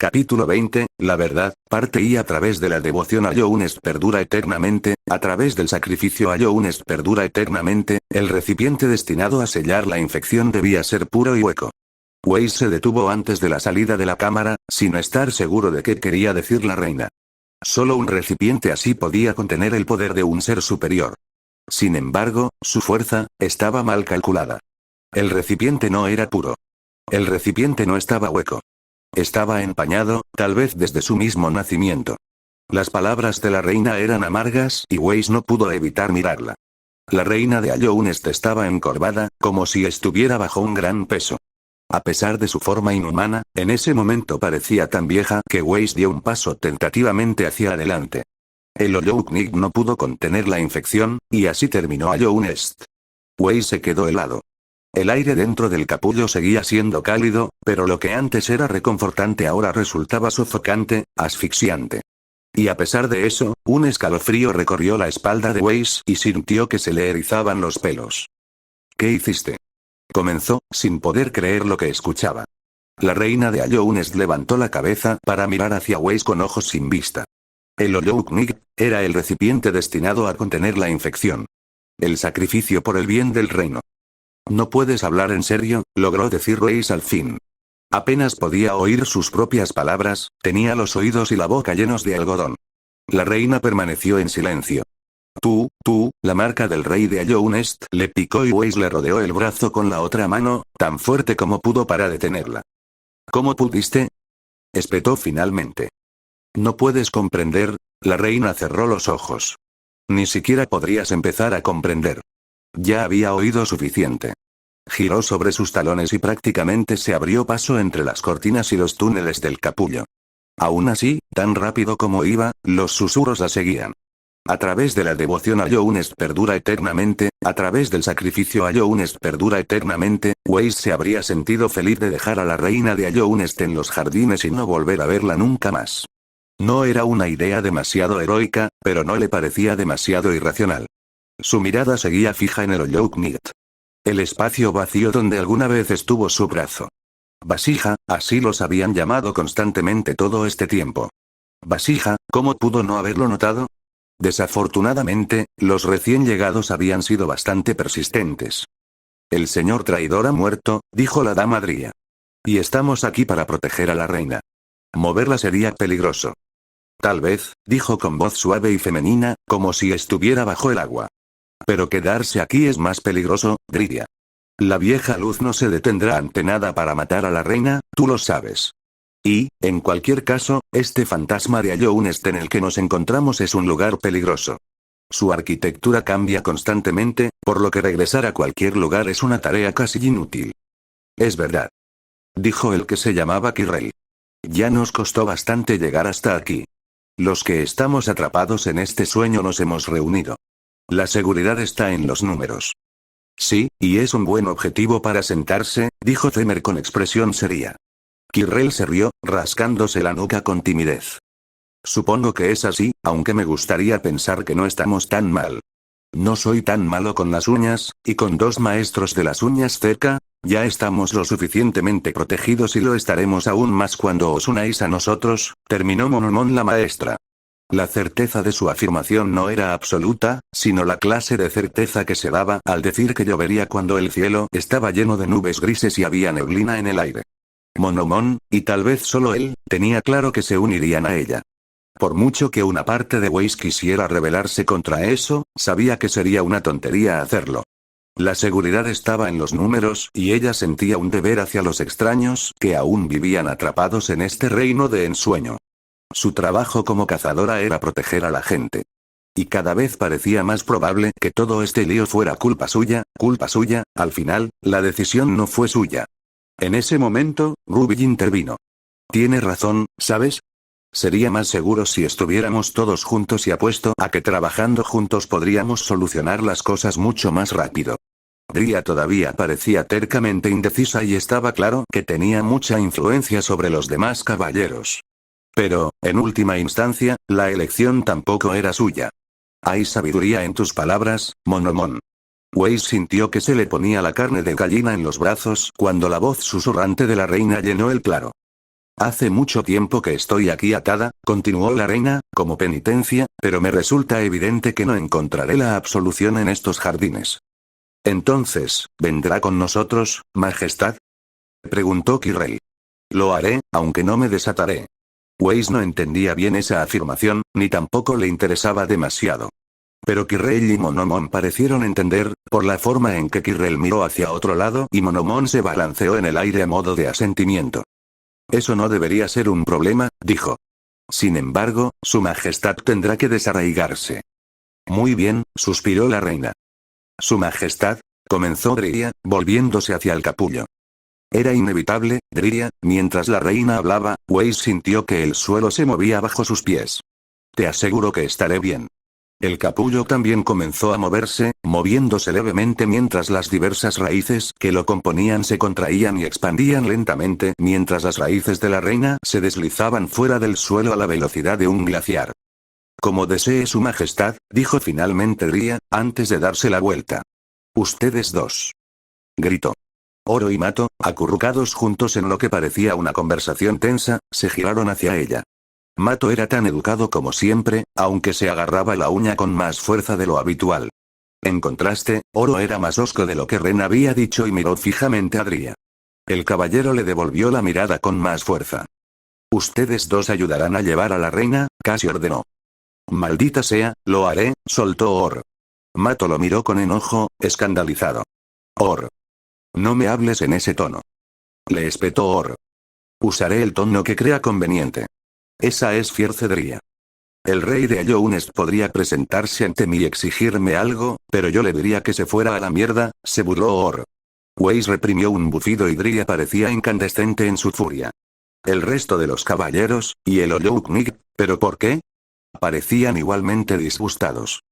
Capítulo 20, la verdad, parte y a través de la devoción a Younes perdura eternamente, a través del sacrificio a Younes perdura eternamente, el recipiente destinado a sellar la infección debía ser puro y hueco. Weiss se detuvo antes de la salida de la cámara, sin estar seguro de qué quería decir la reina. Solo un recipiente así podía contener el poder de un ser superior. Sin embargo, su fuerza estaba mal calculada. El recipiente no era puro. El recipiente no estaba hueco. Estaba empañado, tal vez desde su mismo nacimiento. Las palabras de la reina eran amargas y Weiss no pudo evitar mirarla. La reina de Allounest estaba encorvada, como si estuviera bajo un gran peso. A pesar de su forma inhumana, en ese momento parecía tan vieja que Weiss dio un paso tentativamente hacia adelante. El Ollouknig no pudo contener la infección, y así terminó Allounest. Weiss se quedó helado. El aire dentro del capullo seguía siendo cálido, pero lo que antes era reconfortante ahora resultaba sofocante, asfixiante. Y a pesar de eso, un escalofrío recorrió la espalda de Weiss y sintió que se le erizaban los pelos. ¿Qué hiciste? Comenzó, sin poder creer lo que escuchaba. La reina de Allounest levantó la cabeza para mirar hacia Weiss con ojos sin vista. El Ollouknig era el recipiente destinado a contener la infección. El sacrificio por el bien del reino. No puedes hablar en serio, logró decir Weiss al fin. Apenas podía oír sus propias palabras, tenía los oídos y la boca llenos de algodón. La reina permaneció en silencio. Tú, la marca del rey de Allounest, le picó y Weiss le rodeó el brazo con la otra mano, tan fuerte como pudo para detenerla. ¿Cómo pudiste? Espetó finalmente. No puedes comprender, la reina cerró los ojos. Ni siquiera podrías empezar a comprender. Ya había oído suficiente. Giró sobre sus talones y prácticamente se abrió paso entre las cortinas y los túneles del capullo. Aún así, tan rápido como iba, los susurros la seguían. A través de la devoción a Younes perdura eternamente, a través del sacrificio a Younes perdura eternamente, Weiss se habría sentido feliz de dejar a la reina de Allounest en los jardines y no volver a verla nunca más. No era una idea demasiado heroica, pero no le parecía demasiado irracional. Su mirada seguía fija en el Ollouknig. El espacio vacío donde alguna vez estuvo su brazo. Vasija, así los habían llamado constantemente todo este tiempo. Vasija, ¿cómo pudo no haberlo notado? Desafortunadamente, los recién llegados habían sido bastante persistentes. El señor traidor ha muerto, dijo la dama Dría. Y estamos aquí para proteger a la reina. Moverla sería peligroso. Tal vez, dijo con voz suave y femenina, como si estuviera bajo el agua. Pero quedarse aquí es más peligroso, Dría. La vieja luz no se detendrá ante nada para matar a la reina, tú lo sabes. Y, en cualquier caso, este fantasma de Allounest en el que nos encontramos es un lugar peligroso. Su arquitectura cambia constantemente, por lo que regresar a cualquier lugar es una tarea casi inútil. Es verdad. Dijo el que se llamaba Kirrell. Ya nos costó bastante llegar hasta aquí. Los que estamos atrapados en este sueño nos hemos reunido. La seguridad está en los números. Sí, y es un buen objetivo para sentarse, dijo Zemer con expresión seria. Kirrell se rió, rascándose la nuca con timidez. Supongo que es así, aunque me gustaría pensar que no estamos tan mal. No soy tan malo con las uñas, y con 2 maestros de las uñas cerca, ya estamos lo suficientemente protegidos y lo estaremos aún más cuando os unáis a nosotros, terminó Monomon la maestra. La certeza de su afirmación no era absoluta, sino la clase de certeza que se daba al decir que llovería cuando el cielo estaba lleno de nubes grises y había neblina en el aire. Monomon, y tal vez solo él, tenía claro que se unirían a ella. Por mucho que una parte de Weiss quisiera rebelarse contra eso, sabía que sería una tontería hacerlo. La seguridad estaba en los números y ella sentía un deber hacia los extraños que aún vivían atrapados en este reino de ensueño. Su trabajo como cazadora era proteger a la gente. Y cada vez parecía más probable que todo este lío fuera culpa suya, al final, la decisión no fue suya. En ese momento, Ruby intervino. Tiene razón, ¿sabes? Sería más seguro si estuviéramos todos juntos y apuesto a que trabajando juntos podríamos solucionar las cosas mucho más rápido. Dría todavía parecía tercamente indecisa y estaba claro que tenía mucha influencia sobre los demás caballeros. Pero, en última instancia, la elección tampoco era suya. Hay sabiduría en tus palabras, Monomon. Weiss sintió que se le ponía la carne de gallina en los brazos cuando la voz susurrante de la reina llenó el claro. Hace mucho tiempo que estoy aquí atada, continuó la reina, como penitencia, pero me resulta evidente que no encontraré la absolución en estos jardines. Entonces, ¿vendrá con nosotros, Majestad? Preguntó Kirrell. Lo haré, aunque no me desataré. Weiss no entendía bien esa afirmación, ni tampoco le interesaba demasiado. Pero Kirrell y Monomon parecieron entender, por la forma en que Kirrell miró hacia otro lado y Monomon se balanceó en el aire a modo de asentimiento. Eso no debería ser un problema, dijo. Sin embargo, su majestad tendrá que desarraigarse. Muy bien, suspiró la reina. Su majestad, comenzó Driria, volviéndose hacia el capullo. Era inevitable, Driria, mientras la reina hablaba, Weiss sintió que el suelo se movía bajo sus pies. Te aseguro que estaré bien. El capullo también comenzó a moverse, moviéndose levemente mientras las diversas raíces que lo componían se contraían y expandían lentamente mientras las raíces de la reina se deslizaban fuera del suelo a la velocidad de un glaciar. Como desee su majestad, dijo finalmente Ria, antes de darse la vuelta. Ustedes dos. Gritó. Oro y Mato, acurrucados juntos en lo que parecía una conversación tensa, se giraron hacia ella. Mato era tan educado como siempre, aunque se agarraba la uña con más fuerza de lo habitual. En contraste, Oro era más hosco de lo que Ren había dicho y miró fijamente a Dria. El caballero le devolvió la mirada con más fuerza. Ustedes dos ayudarán a llevar a la reina, casi ordenó. Maldita sea, lo haré, soltó Or. Mato lo miró con enojo, escandalizado. Or. No me hables en ese tono. Le espetó Or. Usaré el tono que crea conveniente. Esa es Fiercedría. El rey de Ayounes podría presentarse ante mí y exigirme algo, pero yo le diría que se fuera a la mierda, se burló Or. Weiss reprimió un bufido y Dria parecía incandescente en su furia. El resto de los caballeros, y el Oyounik, ¿pero por qué? Parecían igualmente disgustados.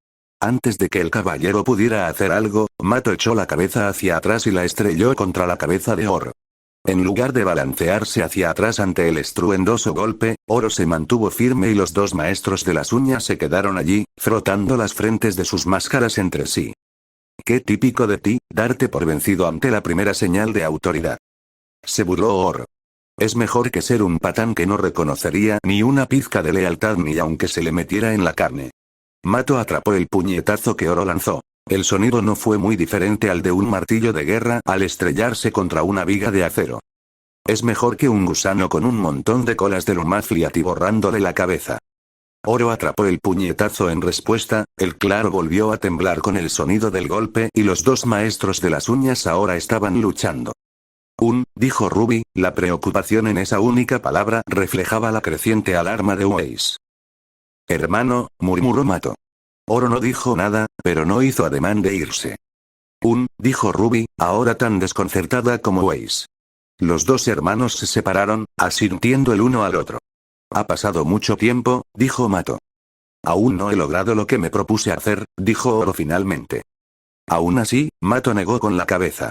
Antes de que el caballero pudiera hacer algo, Mato echó la cabeza hacia atrás y la estrelló contra la cabeza de Or. En lugar de balancearse hacia atrás ante el estruendoso golpe, Oro se mantuvo firme y los dos maestros de las uñas se quedaron allí, frotando las frentes de sus máscaras entre sí. Qué típico de ti, darte por vencido ante la primera señal de autoridad. Se burló Or. Es mejor que ser un patán que no reconocería ni una pizca de lealtad ni aunque se le metiera en la carne. Mato atrapó el puñetazo que Oro lanzó. El sonido no fue muy diferente al de un martillo de guerra al estrellarse contra una viga de acero. Es mejor que un gusano con un montón de colas de lumafli atiborrándole la cabeza. Oro atrapó el puñetazo en respuesta, el claro volvió a temblar con el sonido del golpe y los dos maestros de las uñas ahora estaban luchando. Dijo Ruby, la preocupación en esa única palabra reflejaba la creciente alarma de Weiss. Hermano, murmuró Mato. Oro no dijo nada, pero no hizo ademán de irse. Dijo Ruby, ahora tan desconcertada como Weiss. Los dos hermanos se separaron, asintiendo el uno al otro. Ha pasado mucho tiempo, dijo Mato. Aún no he logrado lo que me propuse hacer, dijo Oro finalmente. Aún así, Mato negó con la cabeza.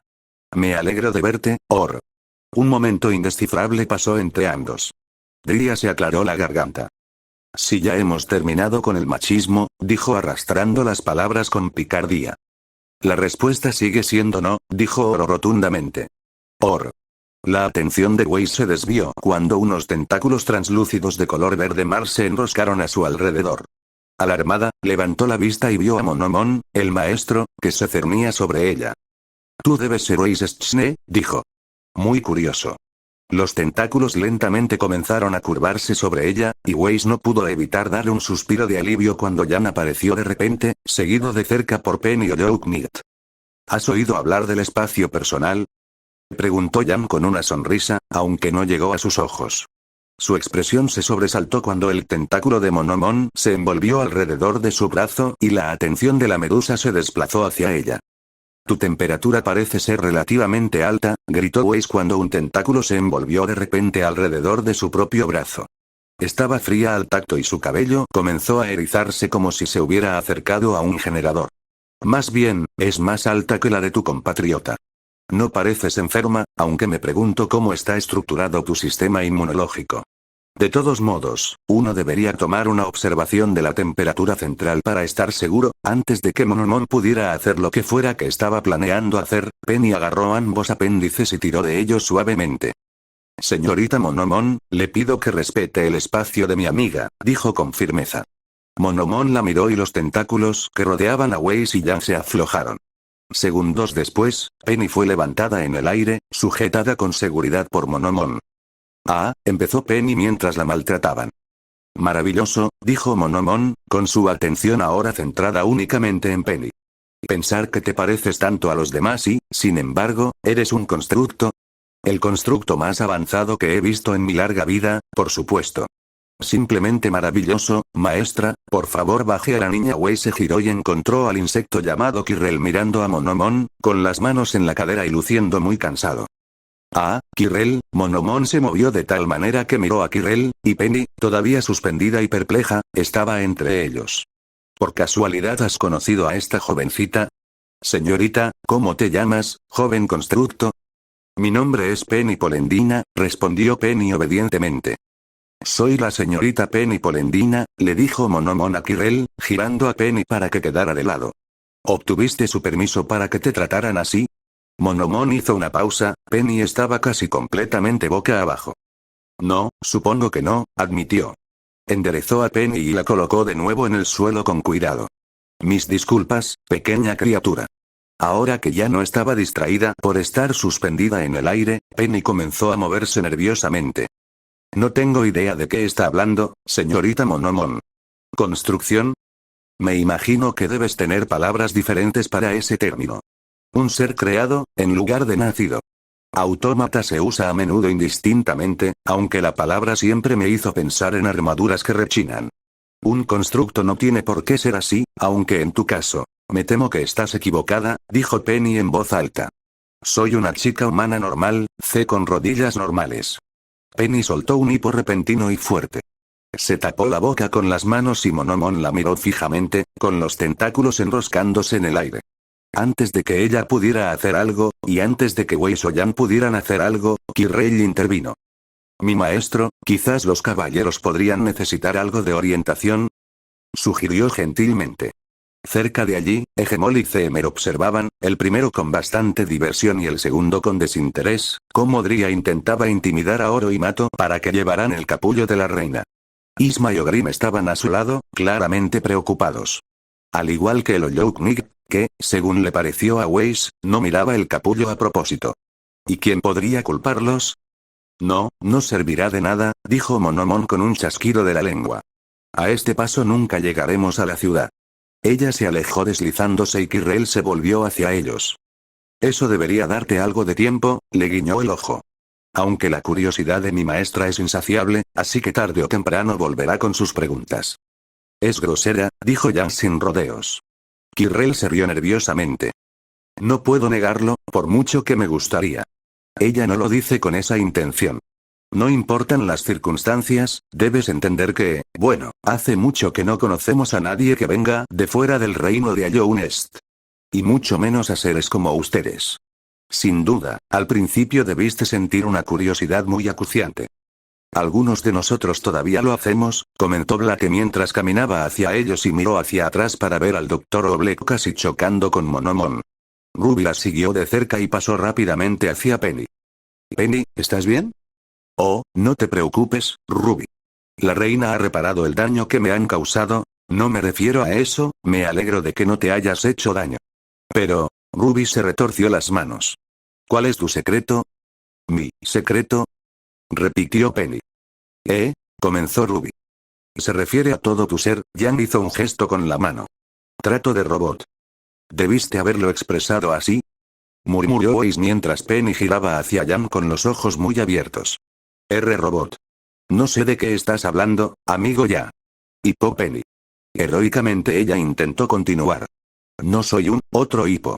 Me alegro de verte, Or. Un momento indescifrable pasó entre ambos. Dria se aclaró la garganta. Si ya hemos terminado con el machismo, dijo arrastrando las palabras con picardía. La respuesta sigue siendo no, dijo Oro rotundamente. Or. La atención de Weiss se desvió cuando unos tentáculos translúcidos de color verde mar se enroscaron a su alrededor. Alarmada, levantó la vista y vio a Monomon, el maestro, que se cernía sobre ella. Tú debes ser Weiss Schne, dijo. Muy curioso. Los tentáculos lentamente comenzaron a curvarse sobre ella, y Weiss no pudo evitar dar un suspiro de alivio cuando Jan apareció de repente, seguido de cerca por Penny Oyounik. ¿Has oído hablar del espacio personal? Preguntó Jan con una sonrisa, aunque no llegó a sus ojos. Su expresión se sobresaltó cuando el tentáculo de Monomon se envolvió alrededor de su brazo y la atención de la medusa se desplazó hacia ella. Tu temperatura parece ser relativamente alta, gritó Weiss cuando un tentáculo se envolvió de repente alrededor de su propio brazo. Estaba fría al tacto y su cabello comenzó a erizarse como si se hubiera acercado a un generador. Más bien, es más alta que la de tu compatriota. No pareces enferma, aunque me pregunto cómo está estructurado tu sistema inmunológico. De todos modos, uno debería tomar una observación de la temperatura central para estar seguro, antes de que Monomon pudiera hacer lo que fuera que estaba planeando hacer. Penny agarró ambos apéndices y tiró de ellos suavemente. Señorita Monomon, le pido que respete el espacio de mi amiga, dijo con firmeza. Monomon la miró y los tentáculos que rodeaban a Weiss y Yang se aflojaron. Segundos después, Penny fue levantada en el aire, sujetada con seguridad por Monomon. Ah, empezó Penny mientras la maltrataban. Maravilloso, dijo Monomon, con su atención ahora centrada únicamente en Penny. Pensar que te pareces tanto a los demás y, sin embargo, eres un constructo. El constructo más avanzado que he visto en mi larga vida, por supuesto. Simplemente maravilloso, maestra, por favor baje a la niña. Wei se giró y encontró al insecto llamado Kirrell mirando a Monomon, con las manos en la cadera y luciendo muy cansado. Ah, Kirrell. Monomon se movió de tal manera que miró a Kirrell, y Penny, todavía suspendida y perpleja, estaba entre ellos. ¿Por casualidad has conocido a esta jovencita? Señorita, ¿cómo te llamas, joven constructo? Mi nombre es Penny Polendina, respondió Penny obedientemente. Soy la señorita Penny Polendina, le dijo Monomon a Kirrell, girando a Penny para que quedara de lado. ¿Obtuviste su permiso para que te trataran así? Monomon hizo una pausa, Penny estaba casi completamente boca abajo. No, supongo que no, admitió. Enderezó a Penny y la colocó de nuevo en el suelo con cuidado. Mis disculpas, pequeña criatura. Ahora que ya no estaba distraída por estar suspendida en el aire, Penny comenzó a moverse nerviosamente. No tengo idea de qué está hablando, señorita Monomon. ¿Construcción? Me imagino que debes tener palabras diferentes para ese término. Un ser creado, en lugar de nacido. Autómata se usa a menudo indistintamente, aunque la palabra siempre me hizo pensar en armaduras que rechinan. Un constructo no tiene por qué ser así, aunque en tu caso, me temo que estás equivocada, dijo Penny en voz alta. Soy una chica humana normal, con rodillas normales. Penny soltó un hipo repentino y fuerte. Se tapó la boca con las manos y Monomon la miró fijamente, con los tentáculos enroscándose en el aire. Antes de que ella pudiera hacer algo, y antes de que Wei Soyan pudieran hacer algo, Kirrell intervino. Mi maestro, quizás los caballeros podrían necesitar algo de orientación, sugirió gentilmente. Cerca de allí, Hegemol y Zemer observaban, el primero con bastante diversión y el segundo con desinterés, cómo Dria intentaba intimidar a Oro y Mato para que llevaran el capullo de la reina. Isma y Ogrim estaban a su lado, claramente preocupados. Al igual que el Oyounik, que, según le pareció a Weiss, no miraba el capullo a propósito. ¿Y quién podría culparlos? No, no servirá de nada, dijo Monomon con un chasquido de la lengua. A este paso nunca llegaremos a la ciudad. Ella se alejó deslizándose y Kirrell se volvió hacia ellos. Eso debería darte algo de tiempo, le guiñó el ojo. Aunque la curiosidad de mi maestra es insaciable, así que tarde o temprano volverá con sus preguntas. Es grosera, dijo Yang sin rodeos. Kirrell se rió nerviosamente. No puedo negarlo, por mucho que me gustaría. Ella no lo dice con esa intención. No importan las circunstancias, debes entender que, bueno, hace mucho que no conocemos a nadie que venga de fuera del reino de Ayoun Est. Y mucho menos a seres como ustedes. Sin duda, al principio debiste sentir una curiosidad muy acuciante. Algunos de nosotros todavía lo hacemos, comentó Blake mientras caminaba hacia ellos y miró hacia atrás para ver al Dr. Oblek casi chocando con Monomon. Ruby la siguió de cerca y pasó rápidamente hacia Penny. Penny, ¿estás bien? Oh, no te preocupes, Ruby. La reina ha reparado el daño que me han causado, no me refiero a eso, me alegro de que no te hayas hecho daño. Pero, Ruby se retorció las manos. ¿Cuál es tu secreto? ¿Mi secreto? Repitió Penny. Comenzó Ruby. Se refiere a todo tu ser, Yang hizo un gesto con la mano. Trato de robot. ¿Debiste haberlo expresado así? Murmuró Weiss mientras Penny giraba hacia Yang con los ojos muy abiertos. Robot. No sé de qué estás hablando, amigo ya. Hipó Penny. Heroicamente ella intentó continuar. No soy un otro hipo.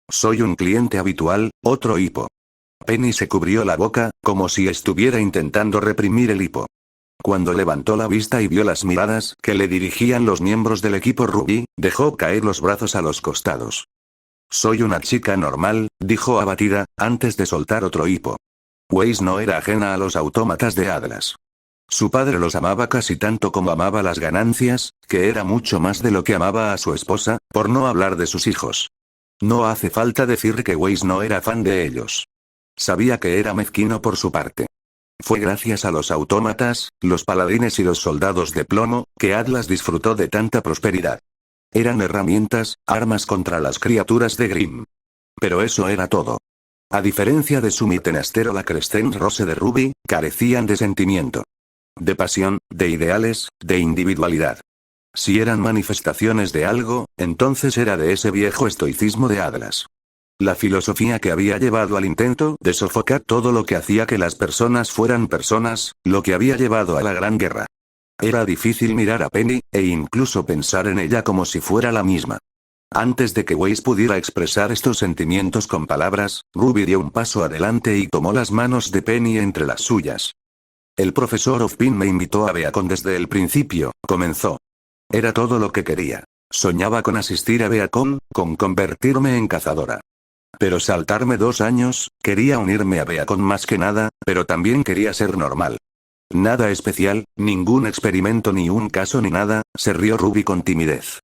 Soy un cliente habitual, otro hipo. Penny se cubrió la boca, como si estuviera intentando reprimir el hipo. Cuando levantó la vista y vio las miradas que le dirigían los miembros del equipo Ruby, dejó caer los brazos a los costados. Soy una chica normal, dijo abatida, antes de soltar otro hipo. Weiss no era ajena a los autómatas de Atlas. Su padre los amaba casi tanto como amaba las ganancias, que era mucho más de lo que amaba a su esposa, por no hablar de sus hijos. No hace falta decir que Weiss no era fan de ellos. Sabía que era mezquino por su parte. Fue gracias a los autómatas, los paladines y los soldados de plomo, que Atlas disfrutó de tanta prosperidad. Eran herramientas, armas contra las criaturas de Grimm. Pero eso era todo. A diferencia de su Mittenastero la Crescent Rose de Ruby, carecían de sentimiento. De pasión, de ideales, de individualidad. Si eran manifestaciones de algo, entonces era de ese viejo estoicismo de Atlas. La filosofía que había llevado al intento de sofocar todo lo que hacía que las personas fueran personas, lo que había llevado a la Gran Guerra. Era difícil mirar a Penny, e incluso pensar en ella como si fuera la misma. Antes de que Weiss pudiera expresar estos sentimientos con palabras, Ruby dio un paso adelante y tomó las manos de Penny entre las suyas. El profesor Ozpin me invitó a Beacon desde el principio, comenzó. Era todo lo que quería. Soñaba con asistir a Beacon, con convertirme en cazadora. Pero saltarme 2 años, quería unirme a Beacon más que nada, pero también quería ser normal. Nada especial, ningún experimento ni un caso ni nada, se rió Ruby con timidez.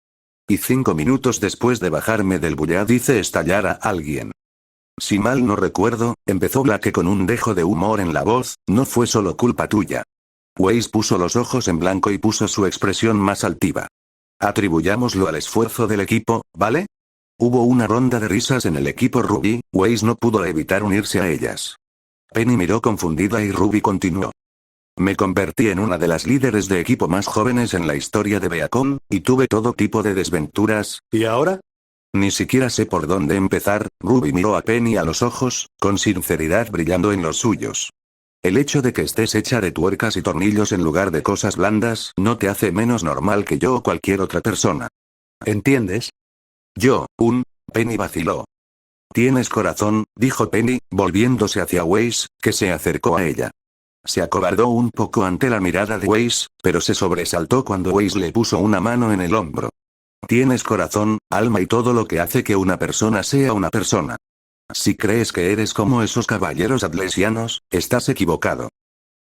Y 5 minutos después de bajarme del Bullard hice estallar a alguien. Si mal no recuerdo, empezó Blake con un dejo de humor en la voz, no fue solo culpa tuya. Weiss puso los ojos en blanco y puso su expresión más altiva. Atribuyámoslo al esfuerzo del equipo, ¿vale? Hubo una ronda de risas en el equipo Ruby, Weiss no pudo evitar unirse a ellas. Penny miró confundida y Ruby continuó. Me convertí en una de las líderes de equipo más jóvenes en la historia de Beacon, y tuve todo tipo de desventuras, ¿y ahora? Ni siquiera sé por dónde empezar. Ruby miró a Penny a los ojos, con sinceridad brillando en los suyos. El hecho de que estés hecha de tuercas y tornillos en lugar de cosas blandas no te hace menos normal que yo o cualquier otra persona. ¿Entiendes? Penny vaciló. Tienes corazón, dijo Penny, volviéndose hacia Weiss, que se acercó a ella. Se acobardó un poco ante la mirada de Weiss, pero se sobresaltó cuando Weiss le puso una mano en el hombro. Tienes corazón, alma y todo lo que hace que una persona sea una persona. Si crees que eres como esos caballeros atlesianos, estás equivocado.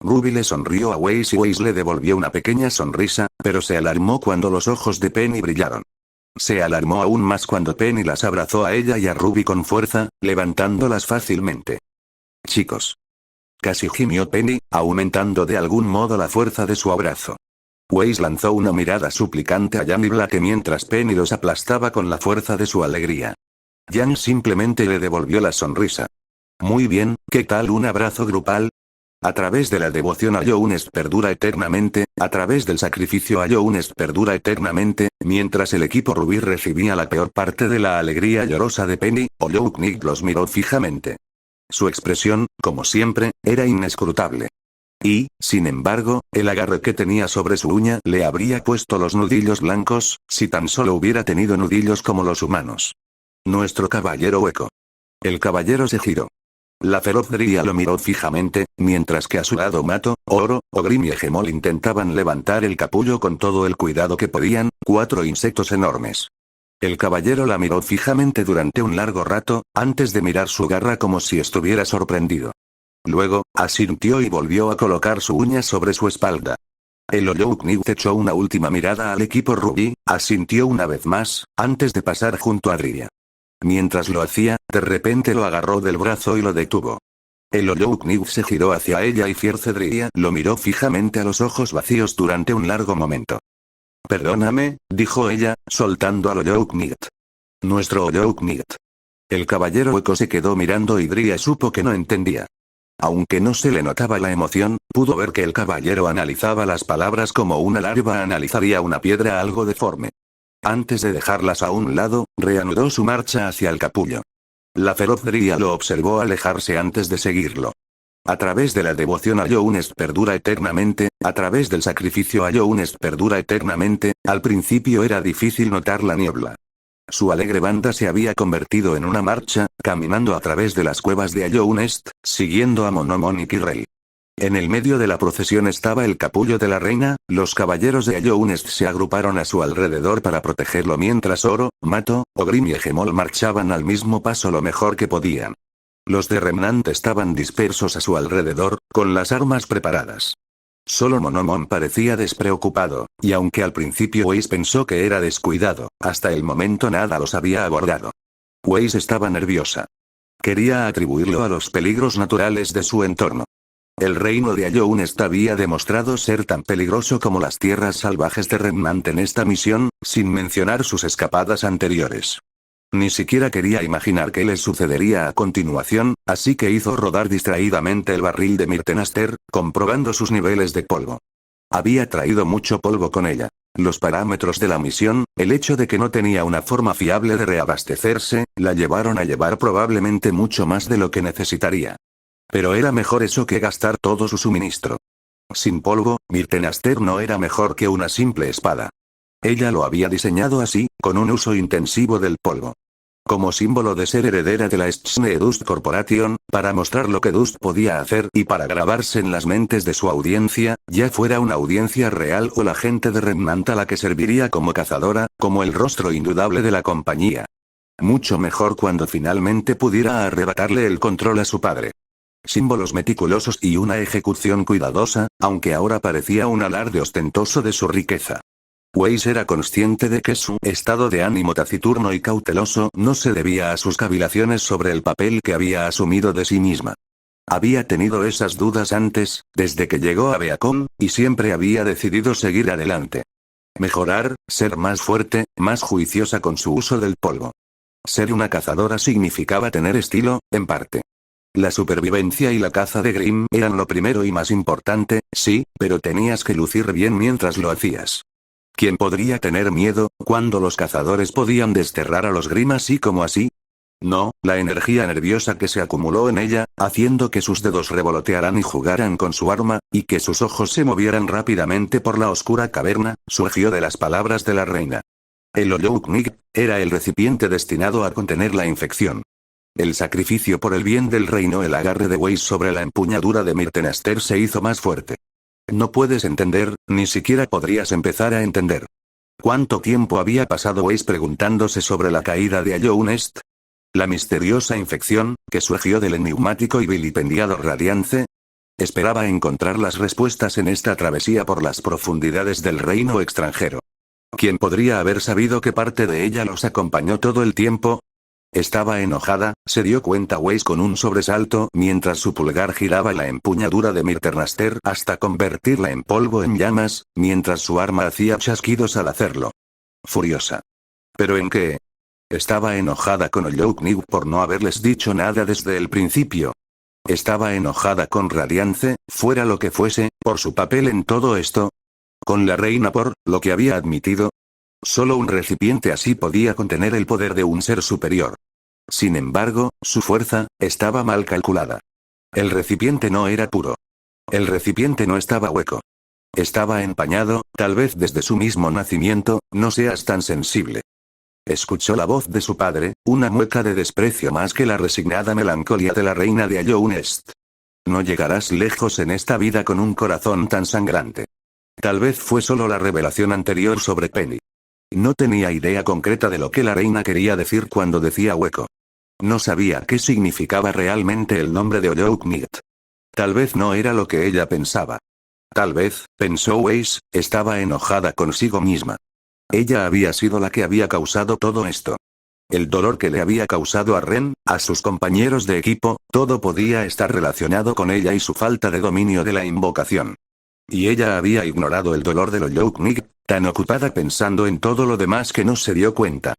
Ruby le sonrió a Weiss y Weiss le devolvió una pequeña sonrisa, pero se alarmó cuando los ojos de Penny brillaron. Se alarmó aún más cuando Penny las abrazó a ella y a Ruby con fuerza, levantándolas fácilmente. Chicos. Casi gimió Penny, aumentando de algún modo la fuerza de su abrazo. Weiss lanzó una mirada suplicante a Jan y Blake mientras Penny los aplastaba con la fuerza de su alegría. Jan simplemente le devolvió la sonrisa. Muy bien, ¿qué tal un abrazo grupal? A través de la devoción a Jounest perdura eternamente, a través del sacrificio a Jounest perdura eternamente, mientras el equipo Rubí recibía la peor parte de la alegría llorosa de Penny, Ollouknik los miró fijamente. Su expresión, como siempre, era inescrutable. Y, sin embargo, el agarre que tenía sobre su uña le habría puesto los nudillos blancos, si tan solo hubiera tenido nudillos como los humanos. Nuestro caballero hueco. El caballero se giró. La feroz Dría lo miró fijamente, mientras que a su lado Mato, Oro, Ogrim y Hegemol intentaban levantar el capullo con todo el cuidado que podían, 4 insectos enormes. El caballero la miró fijamente durante un largo rato, antes de mirar su garra como si estuviera sorprendido. Luego, asintió y volvió a colocar su uña sobre su espalda. El Ollouknik echó una última mirada al equipo Rubí, asintió una vez más, antes de pasar junto a Dría. Mientras lo hacía, de repente lo agarró del brazo y lo detuvo. El Ollouknik se giró hacia ella y Fiercedría lo miró fijamente a los ojos vacíos durante un largo momento. Perdóname, dijo ella, soltando al Ollouknik. Nuestro Ollouknik. El caballero hueco se quedó mirando y Dría supo que no entendía. Aunque no se le notaba la emoción, pudo ver que el caballero analizaba las palabras como una larva analizaría una piedra algo deforme. Antes de dejarlas a un lado, reanudó su marcha hacia el capullo. La feroz Dría lo observó alejarse antes de seguirlo. A través de la devoción a Jounest perdura eternamente, a través del sacrificio a Jounest perdura eternamente, al principio era difícil notar la niebla. Su alegre banda se había convertido en una marcha, caminando a través de las cuevas de Jounest, siguiendo a Monomonic y Rey. En el medio de la procesión estaba el capullo de la reina, los caballeros de Jounest se agruparon a su alrededor para protegerlo mientras Oro, Mato, Ogrim y Hegemol marchaban al mismo paso lo mejor que podían. Los de Remnant estaban dispersos a su alrededor, con las armas preparadas. Solo Monomon parecía despreocupado, y aunque al principio Weiss pensó que era descuidado, hasta el momento nada los había abordado. Weiss estaba nerviosa. Quería atribuirlo a los peligros naturales de su entorno. El reino de Allounest había demostrado ser tan peligroso como las tierras salvajes de Remnant en esta misión, sin mencionar sus escapadas anteriores. Ni siquiera quería imaginar qué les sucedería a continuación, así que hizo rodar distraídamente el barril de Myrtenaster, comprobando sus niveles de polvo. Había traído mucho polvo con ella. Los parámetros de la misión, el hecho de que no tenía una forma fiable de reabastecerse, la llevaron a llevar probablemente mucho más de lo que necesitaría. Pero era mejor eso que gastar todo su suministro. Sin polvo, Myrtenaster no era mejor que una simple espada. Ella lo había diseñado así, con un uso intensivo del polvo. Como símbolo de ser heredera de la Schne Dust Corporation, para mostrar lo que Dust podía hacer y para grabarse en las mentes de su audiencia, ya fuera una audiencia real o la gente de Remnant a la que serviría como cazadora, como el rostro indudable de la compañía. Mucho mejor cuando finalmente pudiera arrebatarle el control a su padre. Símbolos meticulosos y una ejecución cuidadosa, aunque ahora parecía un alarde ostentoso de su riqueza. Weiss era consciente de que su estado de ánimo taciturno y cauteloso no se debía a sus cavilaciones sobre el papel que había asumido de sí misma. Había tenido esas dudas antes, desde que llegó a Beacon, y siempre había decidido seguir adelante. Mejorar, ser más fuerte, más juiciosa con su uso del polvo. Ser una cazadora significaba tener estilo, en parte. La supervivencia y la caza de Grimm eran lo primero y más importante, sí, pero tenías que lucir bien mientras lo hacías. ¿Quién podría tener miedo, cuando los cazadores podían desterrar a los Grimm así como así? No, la energía nerviosa que se acumuló en ella, haciendo que sus dedos revolotearan y jugaran con su arma, y que sus ojos se movieran rápidamente por la oscura caverna, surgió de las palabras de la reina. El Ollouknig era el recipiente destinado a contener la infección. El sacrificio por el bien del reino. El agarre de Weiss sobre la empuñadura de Myrtenaster se hizo más fuerte. No puedes entender, ni siquiera podrías empezar a entender. ¿Cuánto tiempo había pasado Weiss preguntándose sobre la caída de Allounest? La misteriosa infección, que surgió del enigmático y vilipendiado Radiance. Esperaba encontrar las respuestas en esta travesía por las profundidades del reino extranjero. ¿Quién podría haber sabido que parte de ella los acompañó todo el tiempo? Estaba enojada, se dio cuenta Weiss con un sobresalto mientras su pulgar giraba la empuñadura de Myrtenaster hasta convertirla en polvo en llamas, mientras su arma hacía chasquidos al hacerlo. Furiosa. ¿Pero en qué? Estaba enojada con Ollouknig por no haberles dicho nada desde el principio. Estaba enojada con Radiance, fuera lo que fuese, por su papel en todo esto. Con la reina por lo que había admitido. Solo un recipiente así podía contener el poder de un ser superior. Sin embargo, su fuerza estaba mal calculada. El recipiente no era puro. El recipiente no estaba hueco. Estaba empañado, tal vez desde su mismo nacimiento. No seas tan sensible. Escuchó la voz de su padre, una mueca de desprecio más que la resignada melancolía de la reina de Allounest. No llegarás lejos en esta vida con un corazón tan sangrante. Tal vez fue solo la revelación anterior sobre Penny. No tenía idea concreta de lo que la reina quería decir cuando decía hueco. No sabía qué significaba realmente el nombre de Ollouknig. Tal vez no era lo que ella pensaba. Tal vez, pensó Weiss, estaba enojada consigo misma. Ella había sido la que había causado todo esto. El dolor que le había causado a Ren, a sus compañeros de equipo, todo podía estar relacionado con ella y su falta de dominio de la invocación. Y ella había ignorado el dolor de Ollouknig, tan ocupada pensando en todo lo demás que no se dio cuenta.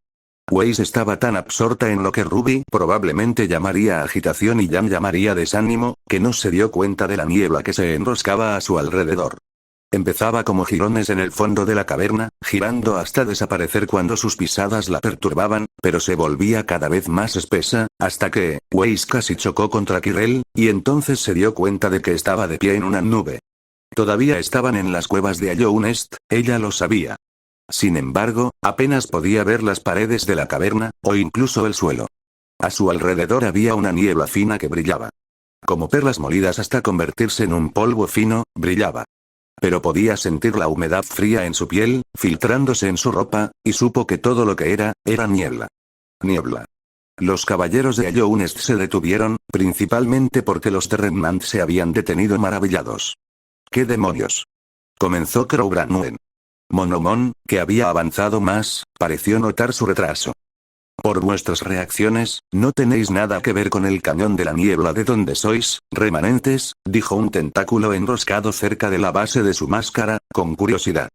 Weiss estaba tan absorta en lo que Ruby probablemente llamaría agitación y Jan llamaría desánimo, que no se dio cuenta de la niebla que se enroscaba a su alrededor. Empezaba como jirones en el fondo de la caverna, girando hasta desaparecer cuando sus pisadas la perturbaban, pero se volvía cada vez más espesa, hasta que, Weiss casi chocó contra Kirel, y entonces se dio cuenta de que estaba de pie en una nube. Todavía estaban en las cuevas de Allounest, ella lo sabía. Sin embargo, apenas podía ver las paredes de la caverna, o incluso el suelo. A su alrededor había una niebla fina que brillaba. Como perlas molidas hasta convertirse en un polvo fino, brillaba. Pero podía sentir la humedad fría en su piel, filtrándose en su ropa, y supo que todo lo que era niebla. Niebla. Los caballeros de Allounest se detuvieron, principalmente porque los de Remnant se habían detenido maravillados. ¿Qué demonios? Comenzó Crowbranwen. Monomon, que había avanzado más, pareció notar su retraso. Por vuestras reacciones, no tenéis nada que ver con el cañón de la niebla de donde sois, remanentes, dijo un tentáculo enroscado cerca de la base de su máscara, con curiosidad.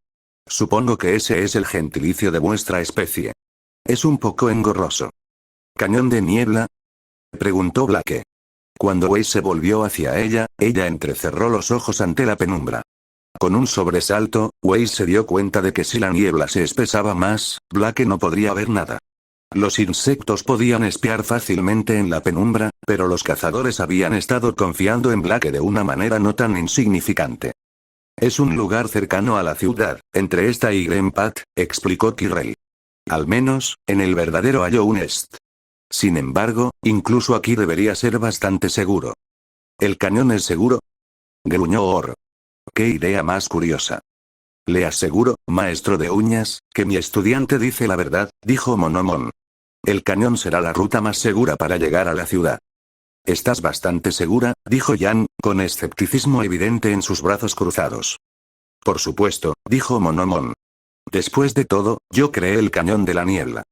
Supongo que ese es el gentilicio de vuestra especie. Es un poco engorroso. ¿Cañón de niebla? Preguntó Blake. Cuando Weiss se volvió hacia ella, ella entrecerró los ojos ante la penumbra. Con un sobresalto, Weiss se dio cuenta de que si la niebla se espesaba más, Blake no podría ver nada. Los insectos podían espiar fácilmente en la penumbra, pero los cazadores habían estado confiando en Blake de una manera no tan insignificante. Es un lugar cercano a la ciudad, entre esta y Greenpath, explicó Kirrell. Al menos, en el verdadero Allown Est. Sin embargo, incluso aquí debería ser bastante seguro. ¿El cañón es seguro? Gruñó Orr. ¡Qué idea más curiosa! Le aseguro, maestro de uñas, que mi estudiante dice la verdad, dijo Monomon. El cañón será la ruta más segura para llegar a la ciudad. ¿Estás bastante segura?, dijo Jan, con escepticismo evidente en sus brazos cruzados. Por supuesto, dijo Monomon. Después de todo, yo creé el cañón de la niebla.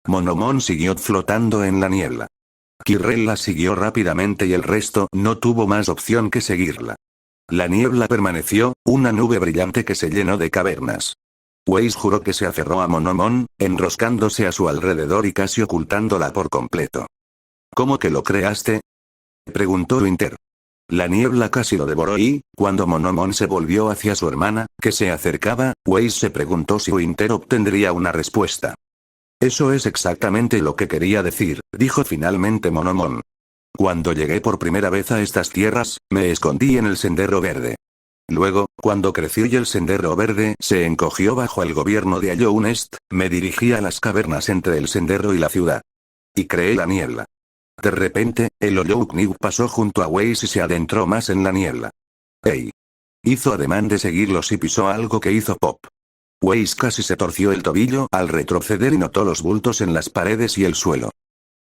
Monomon siguió flotando en la niebla. Kirrell la siguió rápidamente y el resto no tuvo más opción que seguirla. La niebla permaneció, una nube brillante que se llenó de cavernas. Weiss juró que se aferró a Monomon, enroscándose a su alrededor y casi ocultándola por completo. ¿Cómo que lo creaste?, preguntó Winter. La niebla casi lo devoró y, cuando Monomon se volvió hacia su hermana, que se acercaba, Weiss se preguntó si Winter obtendría una respuesta. Eso es exactamente lo que quería decir, dijo finalmente Monomon. Cuando llegué por primera vez a estas tierras, me escondí en el Sendero Verde. Luego, cuando crecí y el Sendero Verde se encogió bajo el gobierno de Allown Est, me dirigí a las cavernas entre el sendero y la ciudad. Y creé la niebla. De repente, el Ollouknig pasó junto a Weiss y se adentró más en la niebla. ¡Ey! Hizo ademán de seguirlos y pisó algo que hizo Pop. Weiss casi se torció el tobillo al retroceder y notó los bultos en las paredes y el suelo.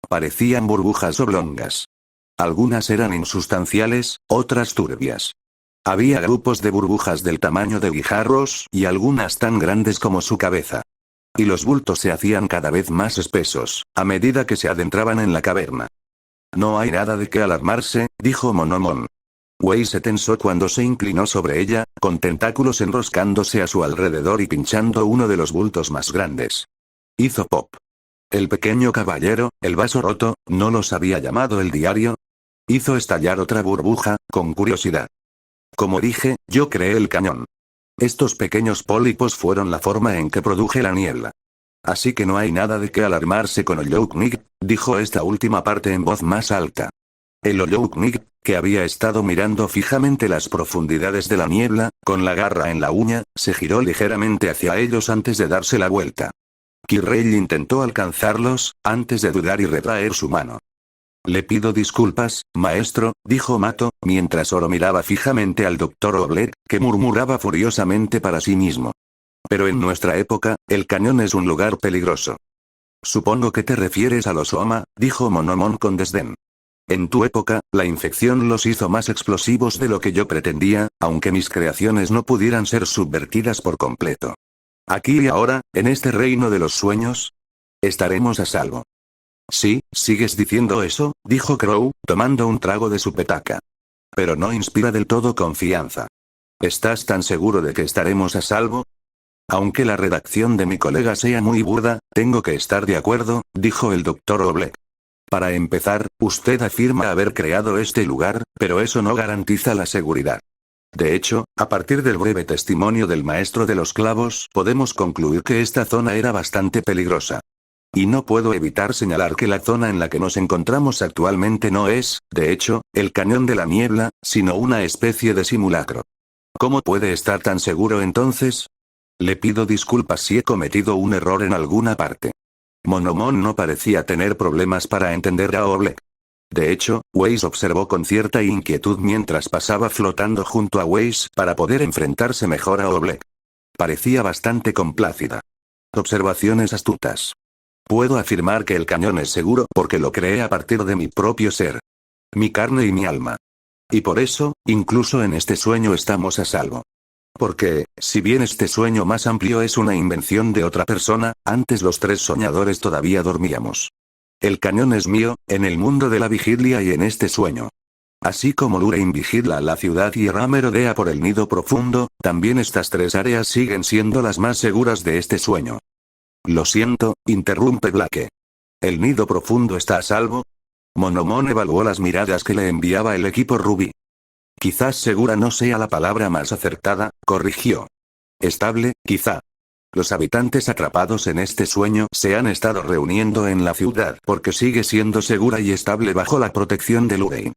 Parecían burbujas oblongas. Algunas eran insustanciales, otras turbias. Había grupos de burbujas del tamaño de guijarros y algunas tan grandes como su cabeza. Y los bultos se hacían cada vez más espesos, a medida que se adentraban en la caverna. No hay nada de qué alarmarse, dijo Monomon. Weiss se tensó cuando se inclinó sobre ella, con tentáculos enroscándose a su alrededor y pinchando uno de los bultos más grandes. Hizo Pop. El pequeño caballero, el vaso roto, ¿no los había llamado el diario? Hizo estallar otra burbuja, con curiosidad. Como dije, yo creé el cañón. Estos pequeños pólipos fueron la forma en que produje la niebla. Así que no hay nada de qué alarmarse con Ollouknig, dijo esta última parte en voz más alta. El Ollouknig, que había estado mirando fijamente las profundidades de la niebla, con la garra en la uña, se giró ligeramente hacia ellos antes de darse la vuelta. Kirrell intentó alcanzarlos, antes de dudar y retraer su mano. Le pido disculpas, maestro, dijo Mato, mientras Oro miraba fijamente al Dr. Oblek, que murmuraba furiosamente para sí mismo. Pero en nuestra época, el cañón es un lugar peligroso. Supongo que te refieres a los Oma, dijo Monomon con desdén. En tu época, la infección los hizo más explosivos de lo que yo pretendía, aunque mis creaciones no pudieran ser subvertidas por completo. Aquí y ahora, en este reino de los sueños, estaremos a salvo. Sí, sigues diciendo eso, dijo Crow, tomando un trago de su petaca. Pero no inspira del todo confianza. ¿Estás tan seguro de que estaremos a salvo? Aunque la redacción de mi colega sea muy burda, tengo que estar de acuerdo, dijo el Dr. Oblek. Para empezar, usted afirma haber creado este lugar, pero eso no garantiza la seguridad. De hecho, a partir del breve testimonio del maestro de los clavos, podemos concluir que esta zona era bastante peligrosa. Y no puedo evitar señalar que la zona en la que nos encontramos actualmente no es, de hecho, el cañón de la niebla, sino una especie de simulacro. ¿Cómo puede estar tan seguro entonces? Le pido disculpas si he cometido un error en alguna parte. Monomon no parecía tener problemas para entender a Oblek. De hecho, Weiss observó con cierta inquietud mientras pasaba flotando junto a Weiss para poder enfrentarse mejor a Oblek. Parecía bastante complácida. Observaciones astutas. Puedo afirmar que el cañón es seguro porque lo creé a partir de mi propio ser. Mi carne y mi alma. Y por eso, incluso en este sueño estamos a salvo. Porque, si bien este sueño más amplio es una invención de otra persona, antes los tres soñadores todavía dormíamos. El cañón es mío, en el mundo de la vigilia y en este sueño. Así como Lorraine vigila la ciudad y Ram merodea por el nido profundo, también estas tres áreas siguen siendo las más seguras de este sueño. Lo siento, interrumpe Blake. ¿El nido profundo está a salvo? Monomon evaluó las miradas que le enviaba el equipo Ruby. Quizás segura no sea la palabra más acertada, corrigió. Estable, quizá. Los habitantes atrapados en este sueño se han estado reuniendo en la ciudad porque sigue siendo segura y estable bajo la protección de Lorraine.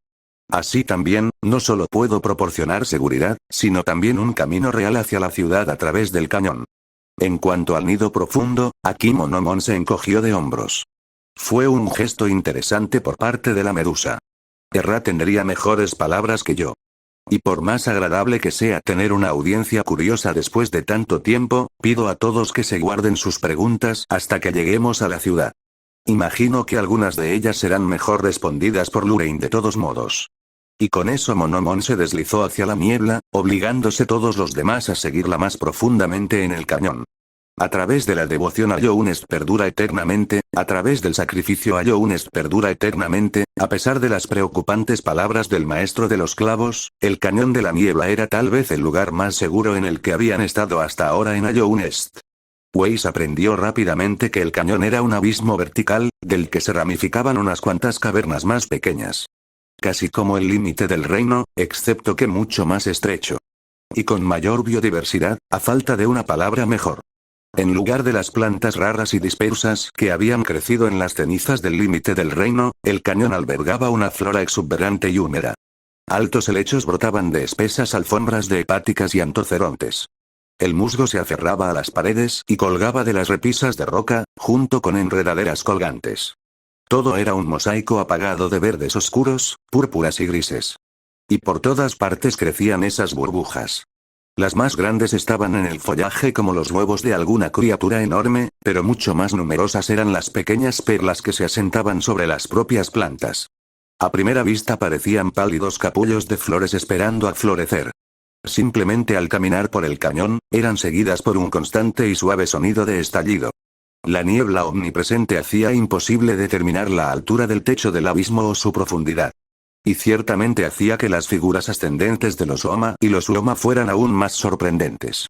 Así también, no solo puedo proporcionar seguridad, sino también un camino real hacia la ciudad a través del cañón. En cuanto al nido profundo, aquí Monomon se encogió de hombros. Fue un gesto interesante por parte de la medusa. Erra tendría mejores palabras que yo. Y por más agradable que sea tener una audiencia curiosa después de tanto tiempo, pido a todos que se guarden sus preguntas hasta que lleguemos a la ciudad. Imagino que algunas de ellas serán mejor respondidas por Lorraine de todos modos. Y con eso Monomon se deslizó hacia la niebla, obligándose todos los demás a seguirla más profundamente en el cañón. A través de la devoción a Younest perdura eternamente, a través del sacrificio a Younest perdura eternamente, a pesar de las preocupantes palabras del maestro de los clavos, el cañón de la niebla era tal vez el lugar más seguro en el que habían estado hasta ahora en Younest. Weiss aprendió rápidamente que el cañón era un abismo vertical, del que se ramificaban unas cuantas cavernas más pequeñas. Casi como el límite del reino, excepto que mucho más estrecho. Y con mayor biodiversidad, a falta de una palabra mejor. En lugar de las plantas raras y dispersas que habían crecido en las cenizas del límite del reino, el cañón albergaba una flora exuberante y húmeda. Altos helechos brotaban de espesas alfombras de hepáticas y antocerontes. El musgo se aferraba a las paredes y colgaba de las repisas de roca, junto con enredaderas colgantes. Todo era un mosaico apagado de verdes oscuros, púrpuras y grises. Y por todas partes crecían esas burbujas. Las más grandes estaban en el follaje como los huevos de alguna criatura enorme, pero mucho más numerosas eran las pequeñas perlas que se asentaban sobre las propias plantas. A primera vista parecían pálidos capullos de flores esperando a florecer. Simplemente al caminar por el cañón, eran seguidas por un constante y suave sonido de estallido. La niebla omnipresente hacía imposible determinar la altura del techo del abismo o su profundidad. Y ciertamente hacía que las figuras ascendentes de los Uoma y los Uoma fueran aún más sorprendentes.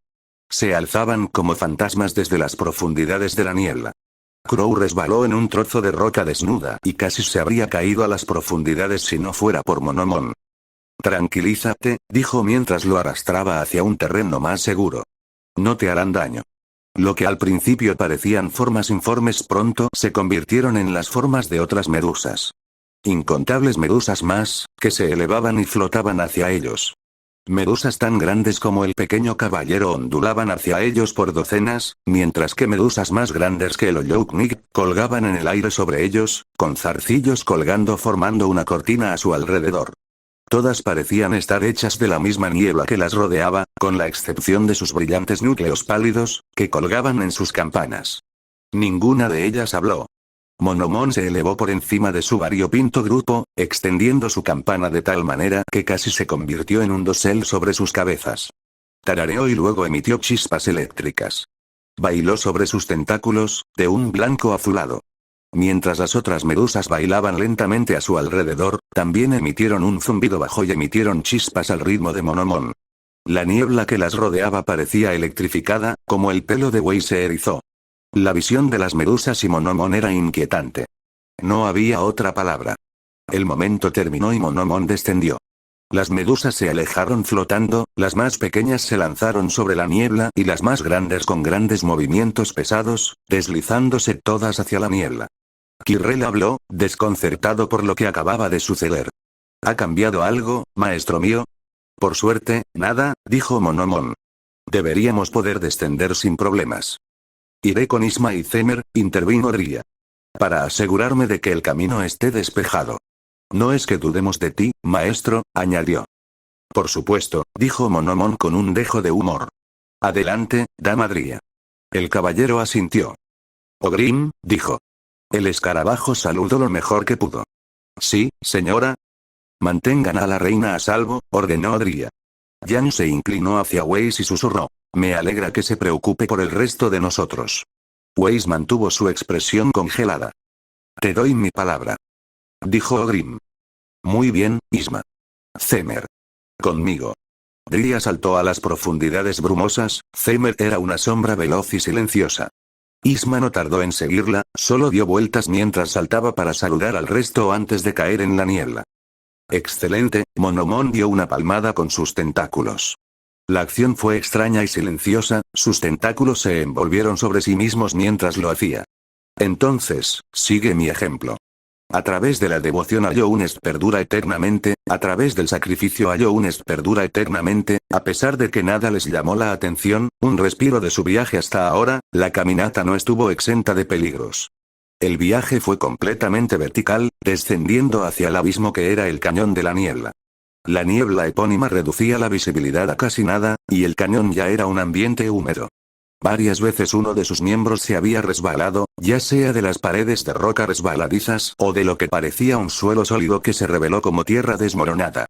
Se alzaban como fantasmas desde las profundidades de la niebla. Crow resbaló en un trozo de roca desnuda y casi se habría caído a las profundidades si no fuera por Monomon. Tranquilízate, dijo mientras lo arrastraba hacia un terreno más seguro. No te harán daño. Lo que al principio parecían formas informes pronto se convirtieron en las formas de otras medusas. Incontables medusas más, que se elevaban y flotaban hacia ellos. Medusas tan grandes como el pequeño caballero ondulaban hacia ellos por docenas, mientras que medusas más grandes que el Oyoknik colgaban en el aire sobre ellos, con zarcillos colgando formando una cortina a su alrededor. Todas parecían estar hechas de la misma niebla que las rodeaba, con la excepción de sus brillantes núcleos pálidos, que colgaban en sus campanas. Ninguna de ellas habló. Monomon se elevó por encima de su variopinto grupo, extendiendo su campana de tal manera que casi se convirtió en un dosel sobre sus cabezas. Tarareó y luego emitió chispas eléctricas. Bailó sobre sus tentáculos, de un blanco azulado. Mientras las otras medusas bailaban lentamente a su alrededor, también emitieron un zumbido bajo y emitieron chispas al ritmo de Monomon. La niebla que las rodeaba parecía electrificada, como el pelo de Wei se erizó. La visión de las medusas y Monomon era inquietante. No había otra palabra. El momento terminó y Monomon descendió. Las medusas se alejaron flotando, las más pequeñas se lanzaron sobre la niebla y las más grandes con grandes movimientos pesados, deslizándose todas hacia la niebla. Kirrell habló, desconcertado por lo que acababa de suceder. ¿Ha cambiado algo, maestro mío? Por suerte, nada, dijo Monomon. Deberíamos poder descender sin problemas. Iré con Isma y Zemer, intervino Ria. Para asegurarme de que el camino esté despejado. No es que dudemos de ti, maestro, añadió. Por supuesto, dijo Monomon con un dejo de humor. Adelante, dama Ria. El caballero asintió. Ogrim, dijo. El escarabajo saludó lo mejor que pudo. Sí, señora. Mantengan a la reina a salvo, ordenó Ria. Jan se inclinó hacia Weiss y susurró. Me alegra que se preocupe por el resto de nosotros. Weiss mantuvo su expresión congelada. Te doy mi palabra. Dijo Ogrim. Muy bien, Isma. Zemer. Conmigo. Dria saltó a las profundidades brumosas. Zemer era una sombra veloz y silenciosa. Isma no tardó en seguirla, solo dio vueltas mientras saltaba para saludar al resto antes de caer en la niebla. Excelente, Monomon dio una palmada con sus tentáculos. La acción fue extraña y silenciosa, sus tentáculos se envolvieron sobre sí mismos mientras lo hacía. Entonces, sigue mi ejemplo. A través de la devoción a Younest perdura eternamente, a través del sacrificio a Younest perdura eternamente, a pesar de que nada les llamó la atención, un respiro de su viaje hasta ahora, la caminata no estuvo exenta de peligros. El viaje fue completamente vertical, descendiendo hacia el abismo que era el cañón de la niebla. La niebla epónima reducía la visibilidad a casi nada, y el cañón ya era un ambiente húmedo. Varias veces uno de sus miembros se había resbalado, ya sea de las paredes de roca resbaladizas o de lo que parecía un suelo sólido que se reveló como tierra desmoronada.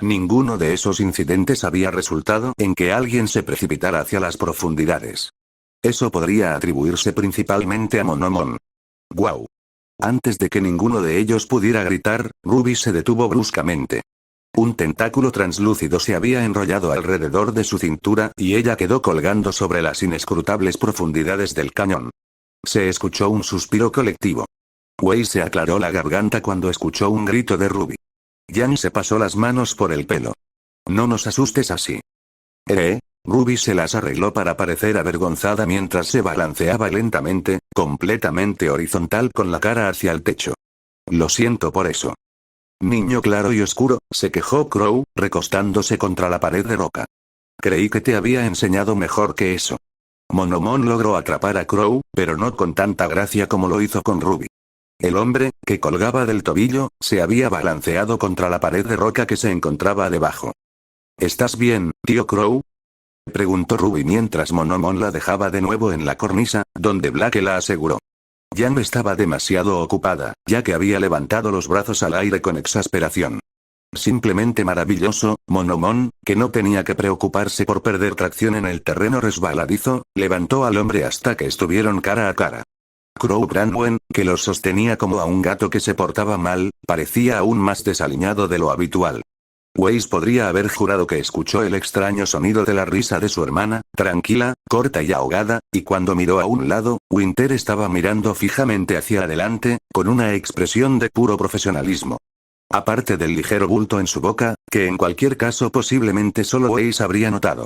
Ninguno de esos incidentes había resultado en que alguien se precipitara hacia las profundidades. Eso podría atribuirse principalmente a Monomon. ¡Guau! Antes de que ninguno de ellos pudiera gritar, Ruby se detuvo bruscamente. Un tentáculo translúcido se había enrollado alrededor de su cintura y ella quedó colgando sobre las inescrutables profundidades del cañón. Se escuchó un suspiro colectivo. Wei se aclaró la garganta cuando escuchó un grito de Ruby. Yang se pasó las manos por el pelo. No nos asustes así. Ruby se las arregló para parecer avergonzada mientras se balanceaba lentamente, completamente horizontal con la cara hacia el techo. Lo siento por eso. Niño claro y oscuro, se quejó Crow, recostándose contra la pared de roca. Creí que te había enseñado mejor que eso. Monomon logró atrapar a Crow, pero no con tanta gracia como lo hizo con Ruby. El hombre, que colgaba del tobillo, se había balanceado contra la pared de roca que se encontraba debajo. ¿Estás bien, tío Crow? Preguntó Ruby mientras Monomon la dejaba de nuevo en la cornisa, donde Blake la aseguró. Yang estaba demasiado ocupada, ya que había levantado los brazos al aire con exasperación. Simplemente maravilloso, Monomon, que no tenía que preocuparse por perder tracción en el terreno resbaladizo, levantó al hombre hasta que estuvieron cara a cara. Crow Brandwen, que los sostenía como a un gato que se portaba mal, parecía aún más desaliñado de lo habitual. Weiss podría haber jurado que escuchó el extraño sonido de la risa de su hermana, tranquila, corta y ahogada, y cuando miró a un lado, Winter estaba mirando fijamente hacia adelante, con una expresión de puro profesionalismo. Aparte del ligero bulto en su boca, que en cualquier caso posiblemente solo Weiss habría notado.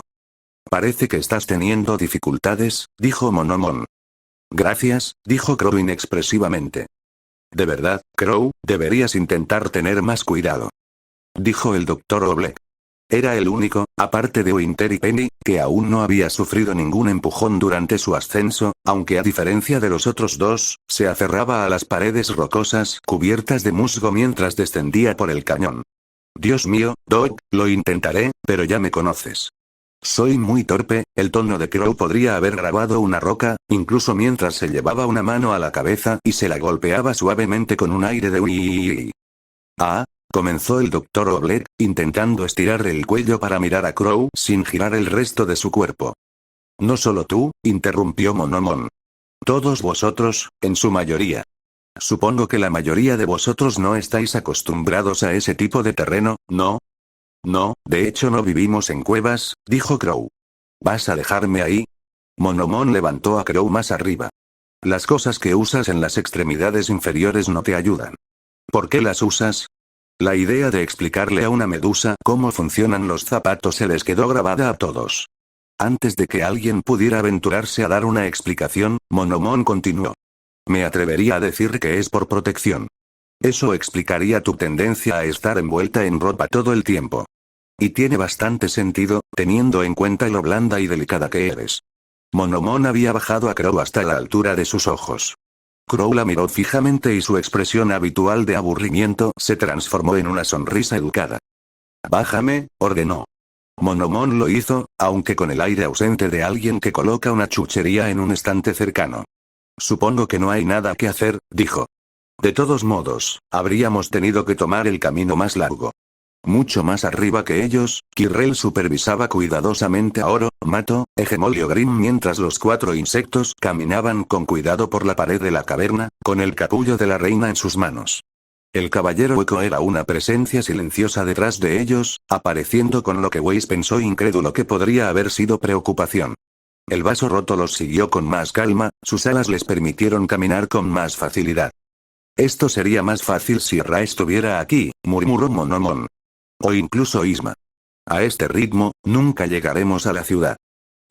Parece que estás teniendo dificultades, dijo Monomon. Gracias, dijo Crow inexpresivamente. De verdad, Crow, deberías intentar tener más cuidado. Dijo el Dr. Oblek. Era el único, aparte de Winter y Penny, que aún no había sufrido ningún empujón durante su ascenso, aunque a diferencia de los otros dos, se aferraba a las paredes rocosas cubiertas de musgo mientras descendía por el cañón. Dios mío, Doc, lo intentaré, pero ya me conoces. Soy muy torpe, el tono de Crow podría haber grabado una roca, incluso mientras se llevaba una mano a la cabeza y se la golpeaba suavemente con un aire de uiiiii. Ah, comenzó el Dr. Oblek, intentando estirar el cuello para mirar a Crow sin girar el resto de su cuerpo. No solo tú, interrumpió Monomon. Todos vosotros, en su mayoría. Supongo que la mayoría de vosotros no estáis acostumbrados a ese tipo de terreno, ¿no? No, de hecho no vivimos en cuevas, dijo Crow. ¿Vas a dejarme ahí? Monomon levantó a Crow más arriba. Las cosas que usas en las extremidades inferiores no te ayudan. ¿Por qué las usas? La idea de explicarle a una medusa cómo funcionan los zapatos se les quedó grabada a todos. Antes de que alguien pudiera aventurarse a dar una explicación, Monomon continuó. Me atrevería a decir que es por protección. Eso explicaría tu tendencia a estar envuelta en ropa todo el tiempo. Y tiene bastante sentido, teniendo en cuenta lo blanda y delicada que eres. Monomon había bajado a Crow hasta la altura de sus ojos. Crow la miró fijamente y su expresión habitual de aburrimiento se transformó en una sonrisa educada. Bájame, ordenó. Monomon lo hizo, aunque con el aire ausente de alguien que coloca una chuchería en un estante cercano. Supongo que no hay nada que hacer, dijo. De todos modos, habríamos tenido que tomar el camino más largo. Mucho más arriba que ellos, Kirrell supervisaba cuidadosamente a Oro, Mato, Hegemol y Ogrim mientras los 4 insectos caminaban con cuidado por la pared de la caverna, con el capullo de la reina en sus manos. El caballero hueco era una presencia silenciosa detrás de ellos, apareciendo con lo que Weiss pensó incrédulo que podría haber sido preocupación. El vaso roto los siguió con más calma, sus alas les permitieron caminar con más facilidad. Esto sería más fácil si Ra estuviera aquí, murmuró Monomon. O incluso Isma. A este ritmo, nunca llegaremos a la ciudad.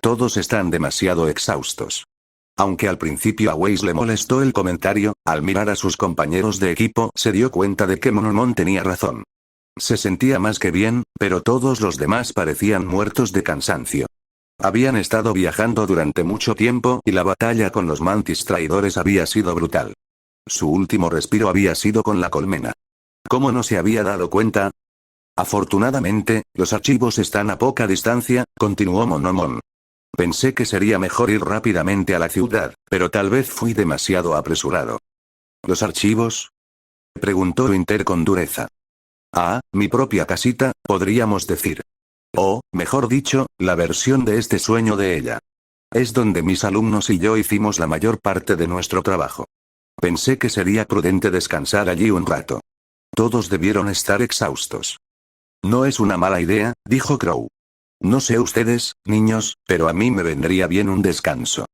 Todos están demasiado exhaustos. Aunque al principio a Weiss le molestó el comentario, al mirar a sus compañeros de equipo se dio cuenta de que Monomon tenía razón. Se sentía más que bien, pero todos los demás parecían muertos de cansancio. Habían estado viajando durante mucho tiempo y la batalla con los mantis traidores había sido brutal. Su último respiro había sido con la colmena. ¿Cómo no se había dado cuenta? Afortunadamente, los archivos están a poca distancia, continuó Monomon. Pensé que sería mejor ir rápidamente a la ciudad, pero tal vez fui demasiado apresurado. ¿Los archivos? Preguntó Winter con dureza. Ah, mi propia casita, podríamos decir. O, mejor dicho, la versión de este sueño de ella. Es donde mis alumnos y yo hicimos la mayor parte de nuestro trabajo. Pensé que sería prudente descansar allí un rato. Todos debieron estar exhaustos. No es una mala idea, dijo Crow. No sé ustedes, niños, pero a mí me vendría bien un descanso.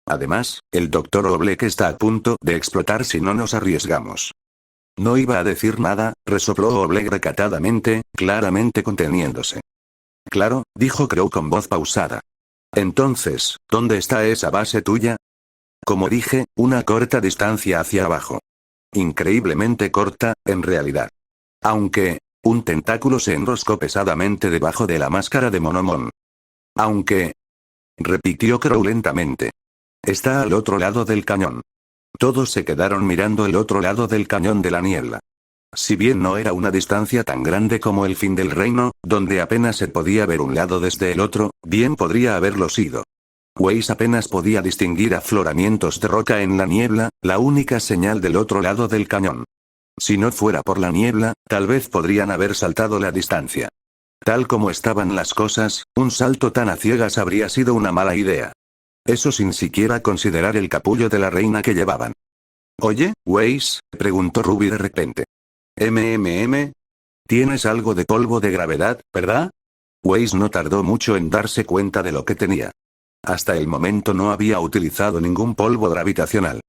Además, el Dr. Oblek está a punto de explotar si no nos arriesgamos. No iba a decir nada, resopló Oblek recatadamente, claramente conteniéndose. Claro, dijo Crow con voz pausada. Entonces, ¿dónde está esa base tuya? Como dije, una corta distancia hacia abajo. Increíblemente corta, en realidad. Aunque... Un tentáculo se enroscó pesadamente debajo de la máscara de Monomon. Aunque... repitió Crow lentamente. Está al otro lado del cañón. Todos se quedaron mirando el otro lado del cañón de la niebla. Si bien no era una distancia tan grande como el fin del reino, donde apenas se podía ver un lado desde el otro, bien podría haberlo sido. Weiss apenas podía distinguir afloramientos de roca en la niebla, la única señal del otro lado del cañón. Si no fuera por la niebla, tal vez podrían haber saltado la distancia. Tal como estaban las cosas, un salto tan a ciegas habría sido una mala idea. Eso sin siquiera considerar el capullo de la reina que llevaban. Oye, Weiss, preguntó Ruby de repente. ¿Tienes algo de polvo de gravedad, verdad? Weiss no tardó mucho en darse cuenta de lo que tenía. Hasta el momento no había utilizado ningún polvo gravitacional.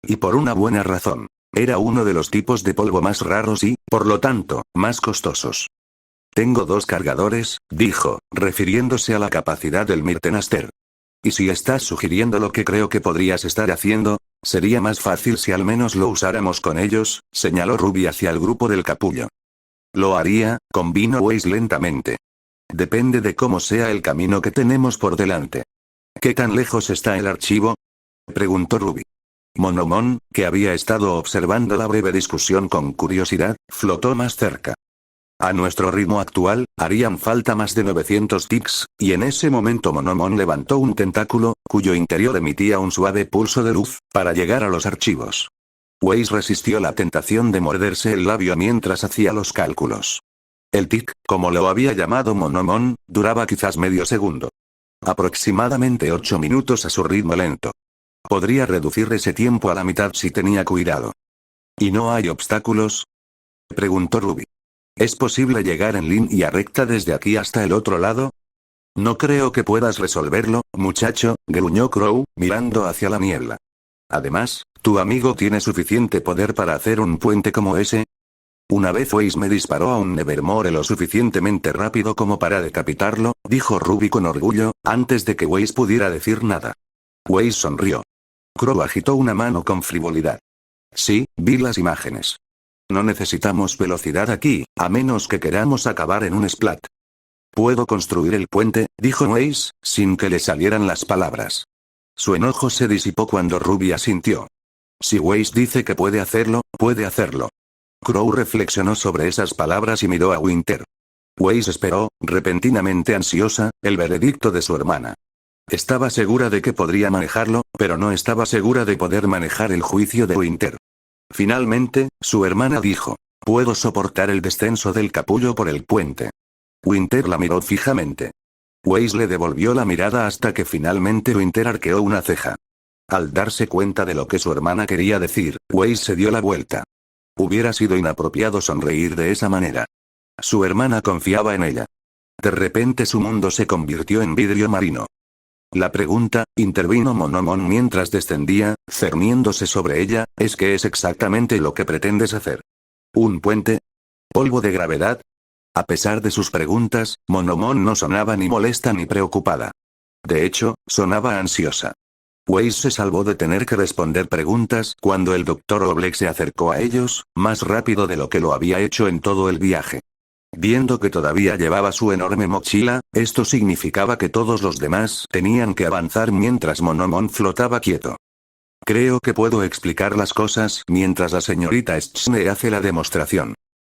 Y por una buena razón. Era uno de los tipos de polvo más raros y, por lo tanto, más costosos. Tengo 2 cargadores, dijo, refiriéndose a la capacidad del Mirtenaster. Y si estás sugiriendo lo que creo que podrías estar haciendo, sería más fácil si al menos lo usáramos con ellos, señaló Ruby hacia el grupo del capullo. Lo haría, convino Weiss lentamente. Depende de cómo sea el camino que tenemos por delante. ¿Qué tan lejos está el archivo? Preguntó Ruby. Monomon, que había estado observando la breve discusión con curiosidad, flotó más cerca. A nuestro ritmo actual, harían falta más de 900 ticks, y en ese momento Monomon levantó un tentáculo, cuyo interior emitía un suave pulso de luz, para llegar a los archivos. Weiss resistió la tentación de morderse el labio mientras hacía los cálculos. El tic, como lo había llamado Monomon, duraba quizás medio segundo. Aproximadamente 8 minutos a su ritmo lento. Podría reducir ese tiempo a la mitad si tenía cuidado. ¿Y no hay obstáculos? Preguntó Ruby. ¿Es posible llegar en línea recta desde aquí hasta el otro lado? No creo que puedas resolverlo, muchacho, gruñó Crow, mirando hacia la niebla. Además, ¿tu amigo tiene suficiente poder para hacer un puente como ese? Una vez Weiss me disparó a un Nevermore lo suficientemente rápido como para decapitarlo, dijo Ruby con orgullo, antes de que Weiss pudiera decir nada. Weiss sonrió. Crow agitó una mano con frivolidad. Sí, vi las imágenes. No necesitamos velocidad aquí, a menos que queramos acabar en un splat. Puedo construir el puente, dijo Weiss, sin que le salieran las palabras. Su enojo se disipó cuando Ruby asintió. Si Weiss dice que puede hacerlo, puede hacerlo. Crow reflexionó sobre esas palabras y miró a Winter. Weiss esperó, repentinamente ansiosa, el veredicto de su hermana. Estaba segura de que podría manejarlo, pero no estaba segura de poder manejar el juicio de Winter. Finalmente, su hermana dijo, Puedo soportar el descenso del capullo por el puente. Winter la miró fijamente. Weiss le devolvió la mirada hasta que finalmente Winter arqueó una ceja. Al darse cuenta de lo que su hermana quería decir, Weiss se dio la vuelta. Hubiera sido inapropiado sonreír de esa manera. Su hermana confiaba en ella. De repente su mundo se convirtió en vidrio marino. La pregunta, intervino Monomon mientras descendía, cerniéndose sobre ella, es ¿qué es exactamente lo que pretendes hacer? ¿Un puente? ¿Polvo de gravedad? A pesar de sus preguntas, Monomon no sonaba ni molesta ni preocupada. De hecho, sonaba ansiosa. Weiss se salvó de tener que responder preguntas cuando el Dr. Oblek se acercó a ellos, más rápido de lo que lo había hecho en todo el viaje. Viendo que todavía llevaba su enorme mochila, esto significaba que todos los demás tenían que avanzar mientras Monomon flotaba quieto. Creo que puedo explicar las cosas mientras la señorita Schne hace la demostración.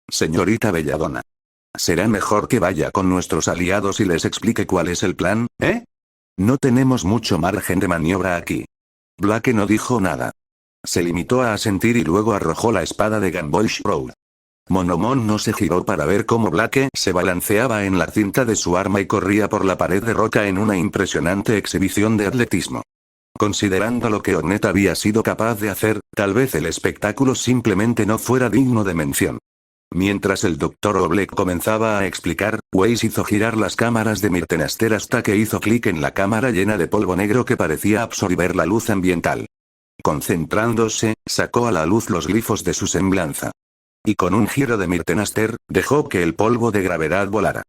Señorita Belladonna. Será mejor que vaya con nuestros aliados y les explique cuál es el plan, ¿eh? No tenemos mucho margen de maniobra aquí. Blake no dijo nada. Se limitó a asentir y luego arrojó la espada de Gamboge Road. Monomon no se giró para ver cómo Blake se balanceaba en la cinta de su arma y corría por la pared de roca en una impresionante exhibición de atletismo. Considerando lo que Ornette había sido capaz de hacer, tal vez el espectáculo simplemente no fuera digno de mención. Mientras el Dr. Oblek comenzaba a explicar, Weiss hizo girar las cámaras de Mirtenaster hasta que hizo clic en la cámara llena de polvo negro que parecía absorber la luz ambiental. Concentrándose, sacó a la luz los glifos de su semblanza. Y con un giro de Mirtenaster, dejó que el polvo de gravedad volara.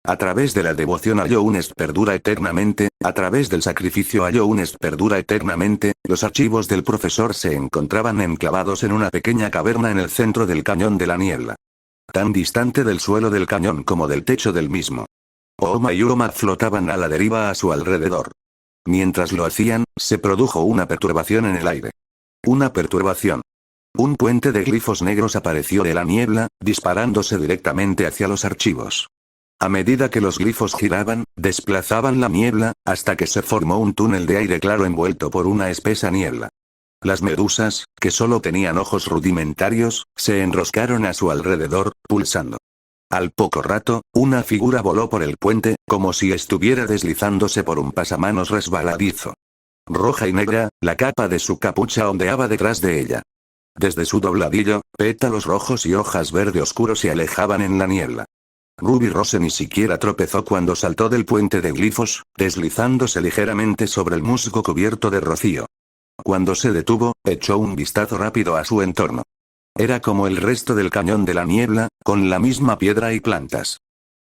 A través de la devoción a Jounest perdura eternamente, a través del sacrificio a Jounest perdura eternamente, los archivos del profesor se encontraban enclavados en una pequeña caverna en el centro del cañón de la niebla. Tan distante del suelo del cañón como del techo del mismo. Ooma y Uroma flotaban a la deriva a su alrededor. Mientras lo hacían, se produjo una perturbación en el aire. Una perturbación. Un puente de glifos negros apareció de la niebla, disparándose directamente hacia los archivos. A medida que los glifos giraban, desplazaban la niebla, hasta que se formó un túnel de aire claro envuelto por una espesa niebla. Las medusas, que solo tenían ojos rudimentarios, se enroscaron a su alrededor, pulsando. Al poco rato, una figura voló por el puente, como si estuviera deslizándose por un pasamanos resbaladizo. Roja y negra, la capa de su capucha ondeaba detrás de ella. Desde su dobladillo, pétalos rojos y hojas verde oscuro se alejaban en la niebla. Ruby Rose ni siquiera tropezó cuando saltó del puente de glifos, deslizándose ligeramente sobre el musgo cubierto de rocío. Cuando se detuvo, echó un vistazo rápido a su entorno. Era como el resto del cañón de la niebla, con la misma piedra y plantas.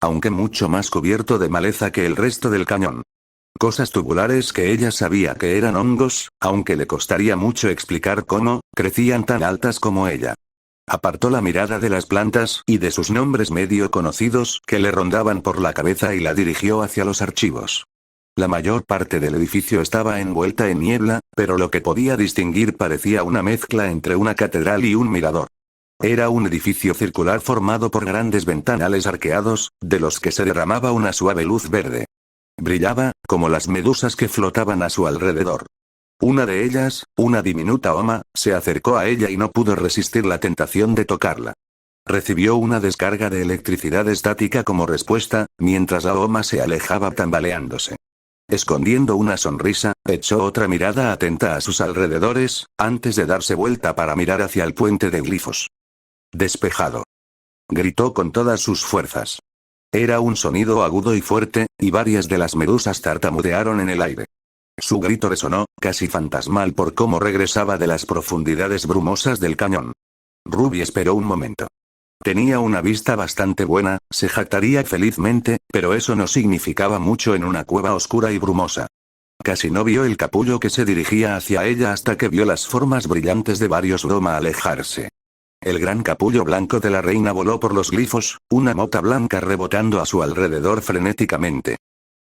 Aunque mucho más cubierto de maleza que el resto del cañón. Cosas tubulares que ella sabía que eran hongos, aunque le costaría mucho explicar cómo, crecían tan altas como ella. Apartó la mirada de las plantas y de sus nombres medio conocidos que le rondaban por la cabeza y la dirigió hacia los archivos. La mayor parte del edificio estaba envuelta en niebla, pero lo que podía distinguir parecía una mezcla entre una catedral y un mirador. Era un edificio circular formado por grandes ventanales arqueados, de los que se derramaba una suave luz verde. Brillaba, como las medusas que flotaban a su alrededor. Una de ellas, una diminuta Oma, se acercó a ella y no pudo resistir la tentación de tocarla. Recibió una descarga de electricidad estática como respuesta, mientras la Oma se alejaba tambaleándose. Escondiendo una sonrisa, echó otra mirada atenta a sus alrededores, antes de darse vuelta para mirar hacia el puente de glifos. Despejado. Gritó con todas sus fuerzas. Era un sonido agudo y fuerte, y varias de las medusas tartamudearon en el aire. Su grito resonó, casi fantasmal por cómo regresaba de las profundidades brumosas del cañón. Ruby esperó un momento. Tenía una vista bastante buena, se jactaría felizmente, pero eso no significaba mucho en una cueva oscura y brumosa. Casi no vio el capullo que se dirigía hacia ella hasta que vio las formas brillantes de varios Roma alejarse. El gran capullo blanco de la reina voló por los glifos, una mota blanca rebotando a su alrededor frenéticamente.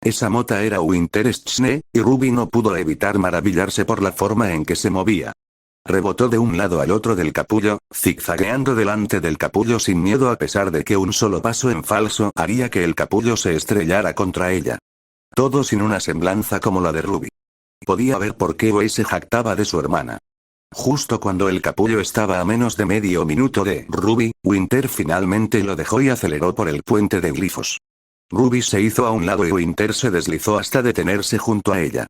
Esa mota era Winter Schne, y Ruby no pudo evitar maravillarse por la forma en que se movía. Rebotó de un lado al otro del capullo, zigzagueando delante del capullo sin miedo a pesar de que un solo paso en falso haría que el capullo se estrellara contra ella. Todo sin una semblanza como la de Ruby. Podía ver por qué Wei se jactaba de su hermana. Justo cuando el capullo estaba a menos de medio minuto de Ruby, Winter finalmente lo dejó y aceleró por el puente de glifos. Ruby se hizo a un lado y Winter se deslizó hasta detenerse junto a ella.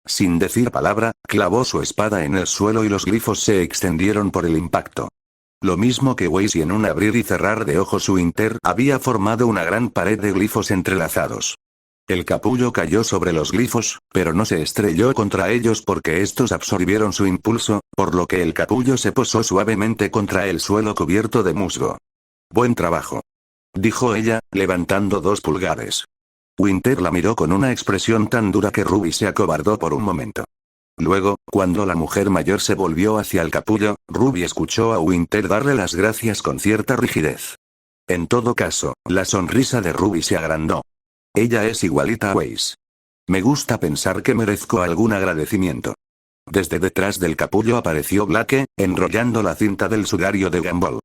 Sin decir palabra, clavó su espada en el suelo y los glifos se extendieron por el impacto. Lo mismo que Weiss, y en un abrir y cerrar de ojos Winter había formado una gran pared de glifos entrelazados. El capullo cayó sobre los glifos, pero no se estrelló contra ellos porque estos absorbieron su impulso, por lo que el capullo se posó suavemente contra el suelo cubierto de musgo. «Buen trabajo», dijo ella, levantando 2 pulgares. Winter la miró con una expresión tan dura que Ruby se acobardó por un momento. Luego, cuando la mujer mayor se volvió hacia el capullo, Ruby escuchó a Winter darle las gracias con cierta rigidez. En todo caso, la sonrisa de Ruby se agrandó. Ella es igualita a Weiss. Me gusta pensar que merezco algún agradecimiento. Desde detrás del capullo apareció Blake, enrollando la cinta del sudario de Gumball.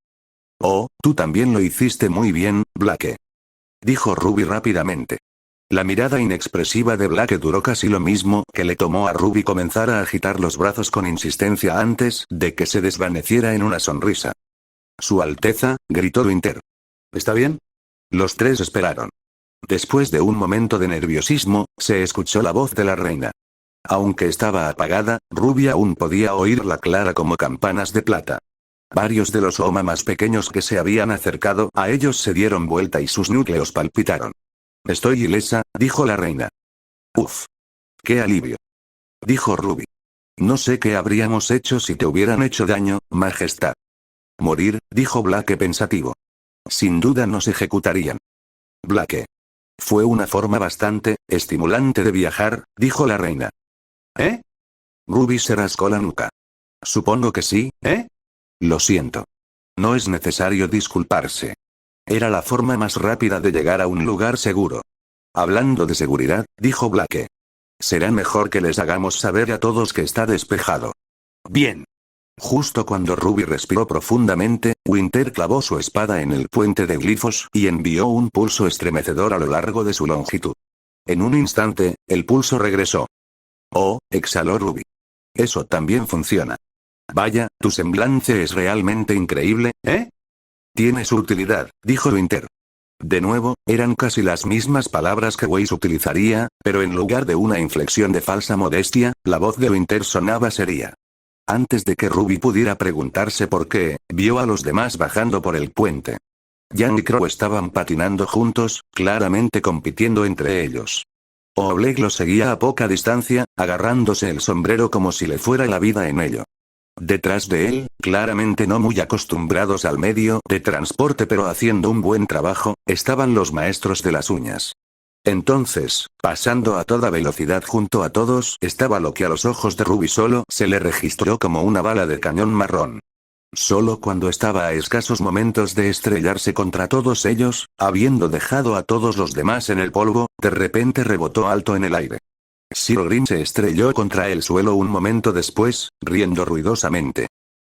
«Oh, tú también lo hiciste muy bien, Blake», dijo Ruby rápidamente. La mirada inexpresiva de Blake duró casi lo mismo que le tomó a Ruby comenzar a agitar los brazos con insistencia antes de que se desvaneciera en una sonrisa. «Su Alteza», gritó Winter. «¿Está bien?» Los 3 esperaron. Después de un momento de nerviosismo, se escuchó la voz de la reina. Aunque estaba apagada, Ruby aún podía oírla clara como campanas de plata. Varios de los Oma más pequeños que se habían acercado a ellos se dieron vuelta y sus núcleos palpitaron. «Estoy ilesa», dijo la reina. «Uf. ¡Qué alivio!», dijo Ruby. «No sé qué habríamos hecho si te hubieran hecho daño, Majestad». «Morir», dijo Blake pensativo. «Sin duda nos ejecutarían». «Blake. Fue una forma bastante estimulante de viajar», dijo la reina. «¿Eh?». Ruby se rascó la nuca. «Supongo que sí, ¿eh?». «Lo siento. No es necesario disculparse. Era la forma más rápida de llegar a un lugar seguro». «Hablando de seguridad», dijo Blake. «Será mejor que les hagamos saber a todos que está despejado». «Bien». Justo cuando Ruby respiró profundamente, Winter clavó su espada en el puente de glifos y envió un pulso estremecedor a lo largo de su longitud. En un instante, el pulso regresó. «Oh», exhaló Ruby. «Eso también funciona. Vaya, tu semblante es realmente increíble, ¿eh?». «Tiene su utilidad», dijo Winter. De nuevo, eran casi las mismas palabras que Weiss utilizaría, pero en lugar de una inflexión de falsa modestia, la voz de Winter sonaba seria. Antes de que Ruby pudiera preguntarse por qué, vio a los demás bajando por el puente. Jan y Crow estaban patinando juntos, claramente compitiendo entre ellos. Oleg lo seguía a poca distancia, agarrándose el sombrero como si le fuera la vida en ello. Detrás de él, claramente no muy acostumbrados al medio de transporte pero haciendo un buen trabajo, estaban los maestros de las uñas. Entonces, pasando a toda velocidad junto a todos, estaba lo que a los ojos de Ruby solo se le registró como una bala de cañón marrón. Solo cuando estaba a escasos momentos de estrellarse contra todos ellos, habiendo dejado a todos los demás en el polvo, de repente rebotó alto en el aire. Sir Green se estrelló contra el suelo un momento después, riendo ruidosamente.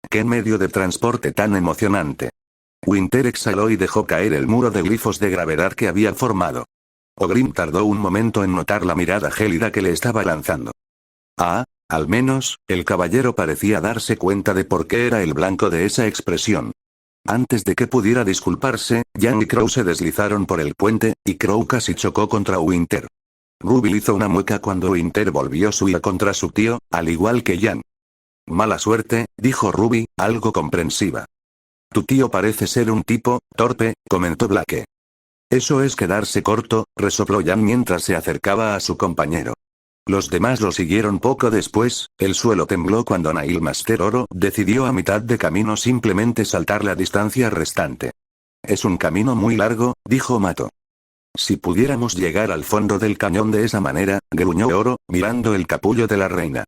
¡Qué medio de transporte tan emocionante! Winter exhaló y dejó caer el muro de glifos de gravedad que había formado. Ogrim tardó un momento en notar la mirada gélida que le estaba lanzando. Ah, al menos, el caballero parecía darse cuenta de por qué era el blanco de esa expresión. Antes de que pudiera disculparse, Jan y Crow se deslizaron por el puente, y Crow casi chocó contra Winter. Ruby hizo una mueca cuando Winter volvió su ira contra su tío, al igual que Jan. «Mala suerte», dijo Ruby, algo comprensiva. «Tu tío parece ser un tipo torpe», comentó Blake. «Eso es quedarse corto», resopló Jan mientras se acercaba a su compañero. Los demás lo siguieron poco después, el suelo tembló cuando Nail Master Oro decidió a mitad de camino simplemente saltar la distancia restante. «Es un camino muy largo», dijo Mato. «Si pudiéramos llegar al fondo del cañón de esa manera», gruñó Oro, mirando el capullo de la reina.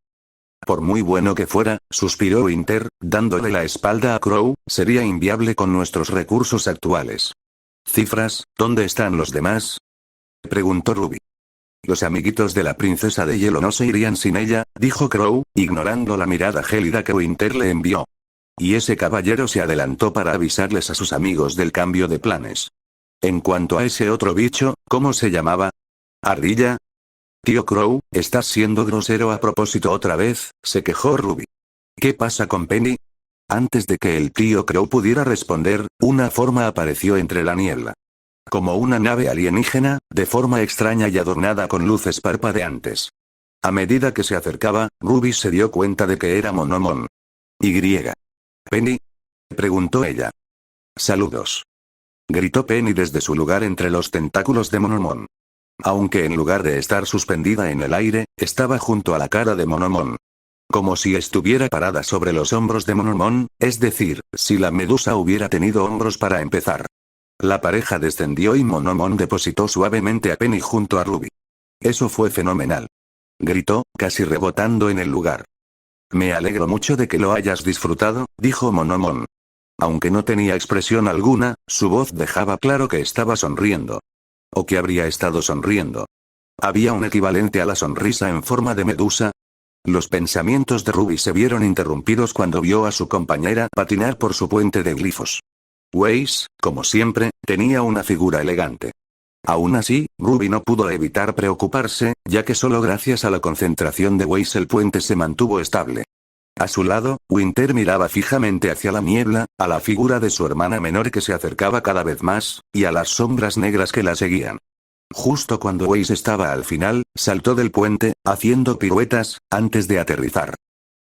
«Por muy bueno que fuera», suspiró Winter, dándole la espalda a Crow, «sería inviable con nuestros recursos actuales». «¿Cifras? ¿Dónde están los demás?», preguntó Ruby. «Los amiguitos de la princesa de hielo no se irían sin ella», dijo Crow, ignorando la mirada gélida que Winter le envió. Y ese caballero se adelantó para avisarles a sus amigos del cambio de planes. En cuanto a ese otro bicho, ¿cómo se llamaba? ¿Ardilla? «Tío Crow, estás siendo grosero a propósito otra vez», se quejó Ruby. ¿Qué pasa con Penny? Antes de que el tío Crow pudiera responder, una forma apareció entre la niebla. Como una nave alienígena, de forma extraña y adornada con luces parpadeantes. A medida que se acercaba, Ruby se dio cuenta de que era Monomon. ¿Y? ¿Penny? Preguntó ella. Saludos. Gritó Penny desde su lugar entre los tentáculos de Monomon. Aunque en lugar de estar suspendida en el aire, estaba junto a la cara de Monomon. Como si estuviera parada sobre los hombros de Monomon, es decir, si la medusa hubiera tenido hombros para empezar. La pareja descendió y Monomon depositó suavemente a Penny junto a Ruby. Eso fue fenomenal. Gritó, casi rebotando en el lugar. Me alegro mucho de que lo hayas disfrutado, dijo Monomon. Aunque no tenía expresión alguna, su voz dejaba claro que estaba sonriendo. ¿O que habría estado sonriendo? ¿Había un equivalente a la sonrisa en forma de medusa? Los pensamientos de Ruby se vieron interrumpidos cuando vio a su compañera patinar por su puente de glifos. Weiss, como siempre, tenía una figura elegante. Aún así, Ruby no pudo evitar preocuparse, ya que solo gracias a la concentración de Weiss el puente se mantuvo estable. A su lado, Winter miraba fijamente hacia la niebla, a la figura de su hermana menor que se acercaba cada vez más, y a las sombras negras que la seguían. Justo cuando Weiss estaba al final, saltó del puente, haciendo piruetas, antes de aterrizar.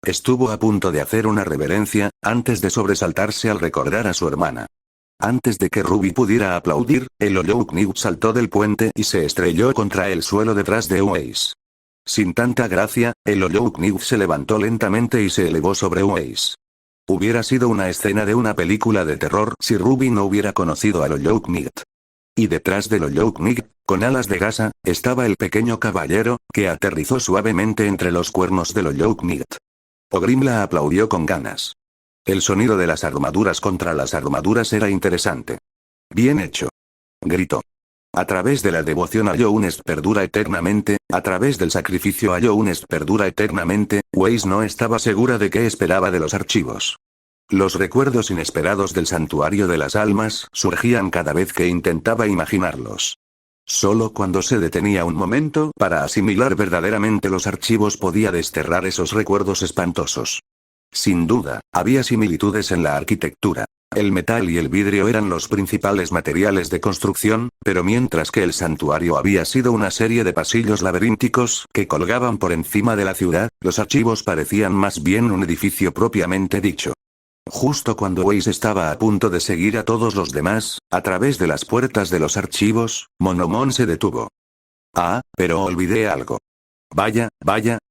Estuvo a punto de hacer una reverencia, antes de sobresaltarse al recordar a su hermana. Antes de que Ruby pudiera aplaudir, el Olouknig saltó del puente y se estrelló contra el suelo detrás de Weiss. Sin tanta gracia, el Olouknig se levantó lentamente y se elevó sobre Weiss. Hubiera sido una escena de una película de terror si Ruby no hubiera conocido al Olouknig. Y detrás del Olouknig, con alas de gasa, estaba el pequeño caballero, que aterrizó suavemente entre los cuernos del Olouknig. Ogrimla aplaudió con ganas. El sonido de las armaduras contra las armaduras era interesante. Bien hecho. Gritó. A través de la devoción a Younes perdura eternamente, a través del sacrificio a Younes perdura eternamente, Weiss no estaba segura de qué esperaba de los archivos. Los recuerdos inesperados del santuario de las almas surgían cada vez que intentaba imaginarlos. Solo cuando se detenía un momento para asimilar verdaderamente los archivos podía desterrar esos recuerdos espantosos. Sin duda, había similitudes en la arquitectura. El metal y el vidrio eran los principales materiales de construcción, pero mientras que el santuario había sido una serie de pasillos laberínticos que colgaban por encima de la ciudad, los archivos parecían más bien un edificio propiamente dicho. Justo cuando Weiss estaba a punto de seguir a todos los demás, a través de las puertas de los archivos, Monomon se detuvo. Ah, pero olvidé algo. Vaya,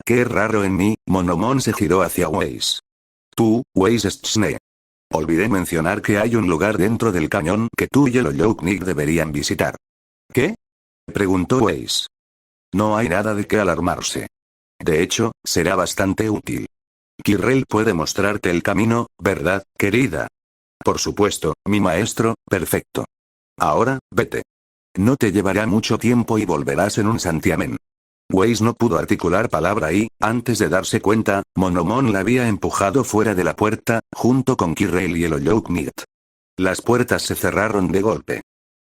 qué raro en mí, Monomon se giró hacia Weiss. Tú, Weiss Schne. Olvidé mencionar que hay un lugar dentro del cañón que tú y el Olouknig deberían visitar. ¿Qué? Preguntó Weiss. No hay nada de qué alarmarse. De hecho, será bastante útil. Kirrell puede mostrarte el camino, ¿verdad, querida? Por supuesto, mi maestro, perfecto. Ahora, vete. No te llevará mucho tiempo y volverás en un santiamén. Weiss no pudo articular palabra y, antes de darse cuenta, Monomon la había empujado fuera de la puerta, junto con Kirrell y el Olouknig. Las puertas se cerraron de golpe.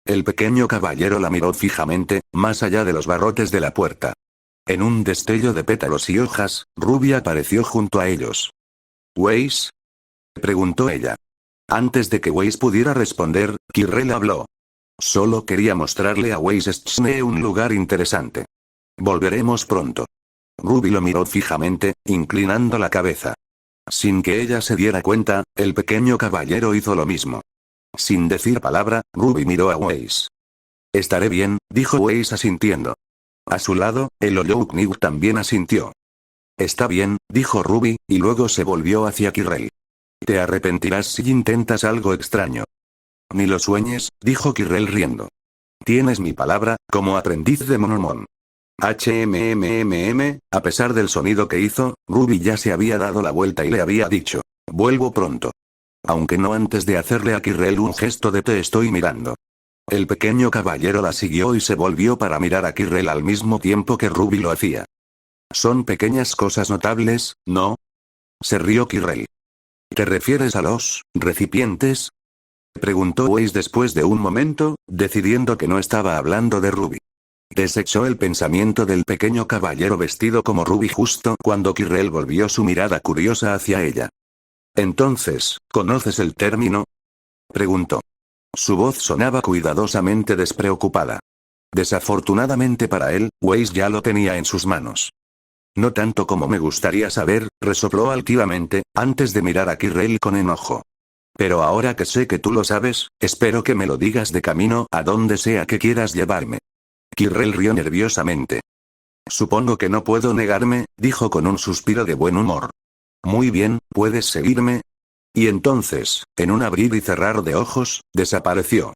El pequeño caballero la miró fijamente, más allá de los barrotes de la puerta. En un destello de pétalos y hojas, Ruby apareció junto a ellos. ¿Weiss? Preguntó ella. Antes de que Weiss pudiera responder, Kirrell habló. Solo quería mostrarle a Weiss Schne un lugar interesante. Volveremos pronto. Ruby lo miró fijamente, inclinando la cabeza. Sin que ella se diera cuenta, el pequeño caballero hizo lo mismo. Sin decir palabra, Ruby miró a Weiss. Estaré bien, dijo Weiss asintiendo. A su lado, el Olouknig también asintió. Está bien, dijo Ruby, y luego se volvió hacia Kirrell. Te arrepentirás si intentas algo extraño. Ni lo sueñes, dijo Kirrell riendo. Tienes mi palabra, como aprendiz de Monomon. A pesar del sonido que hizo, Ruby ya se había dado la vuelta y le había dicho. Vuelvo pronto. Aunque no antes de hacerle a Kirrell un gesto de te estoy mirando. El pequeño caballero la siguió y se volvió para mirar a Kirrell al mismo tiempo que Ruby lo hacía. Son pequeñas cosas notables, ¿no? Se rió Kirrell. ¿Te refieres a los recipientes? Preguntó Weiss después de un momento, decidiendo que no estaba hablando de Ruby. Desechó el pensamiento del pequeño caballero vestido como Ruby justo cuando Kirrell volvió su mirada curiosa hacia ella. Entonces, ¿conoces el término? Preguntó. Su voz sonaba cuidadosamente despreocupada. Desafortunadamente para él, Weiss ya lo tenía en sus manos. No tanto como me gustaría saber, resopló altivamente, antes de mirar a Kirrell con enojo. Pero ahora que sé que tú lo sabes, espero que me lo digas de camino a donde sea que quieras llevarme. Kirrell rió nerviosamente. Supongo que no puedo negarme, dijo con un suspiro de buen humor. Muy bien, ¿puedes seguirme? Y entonces, en un abrir y cerrar de ojos, desapareció.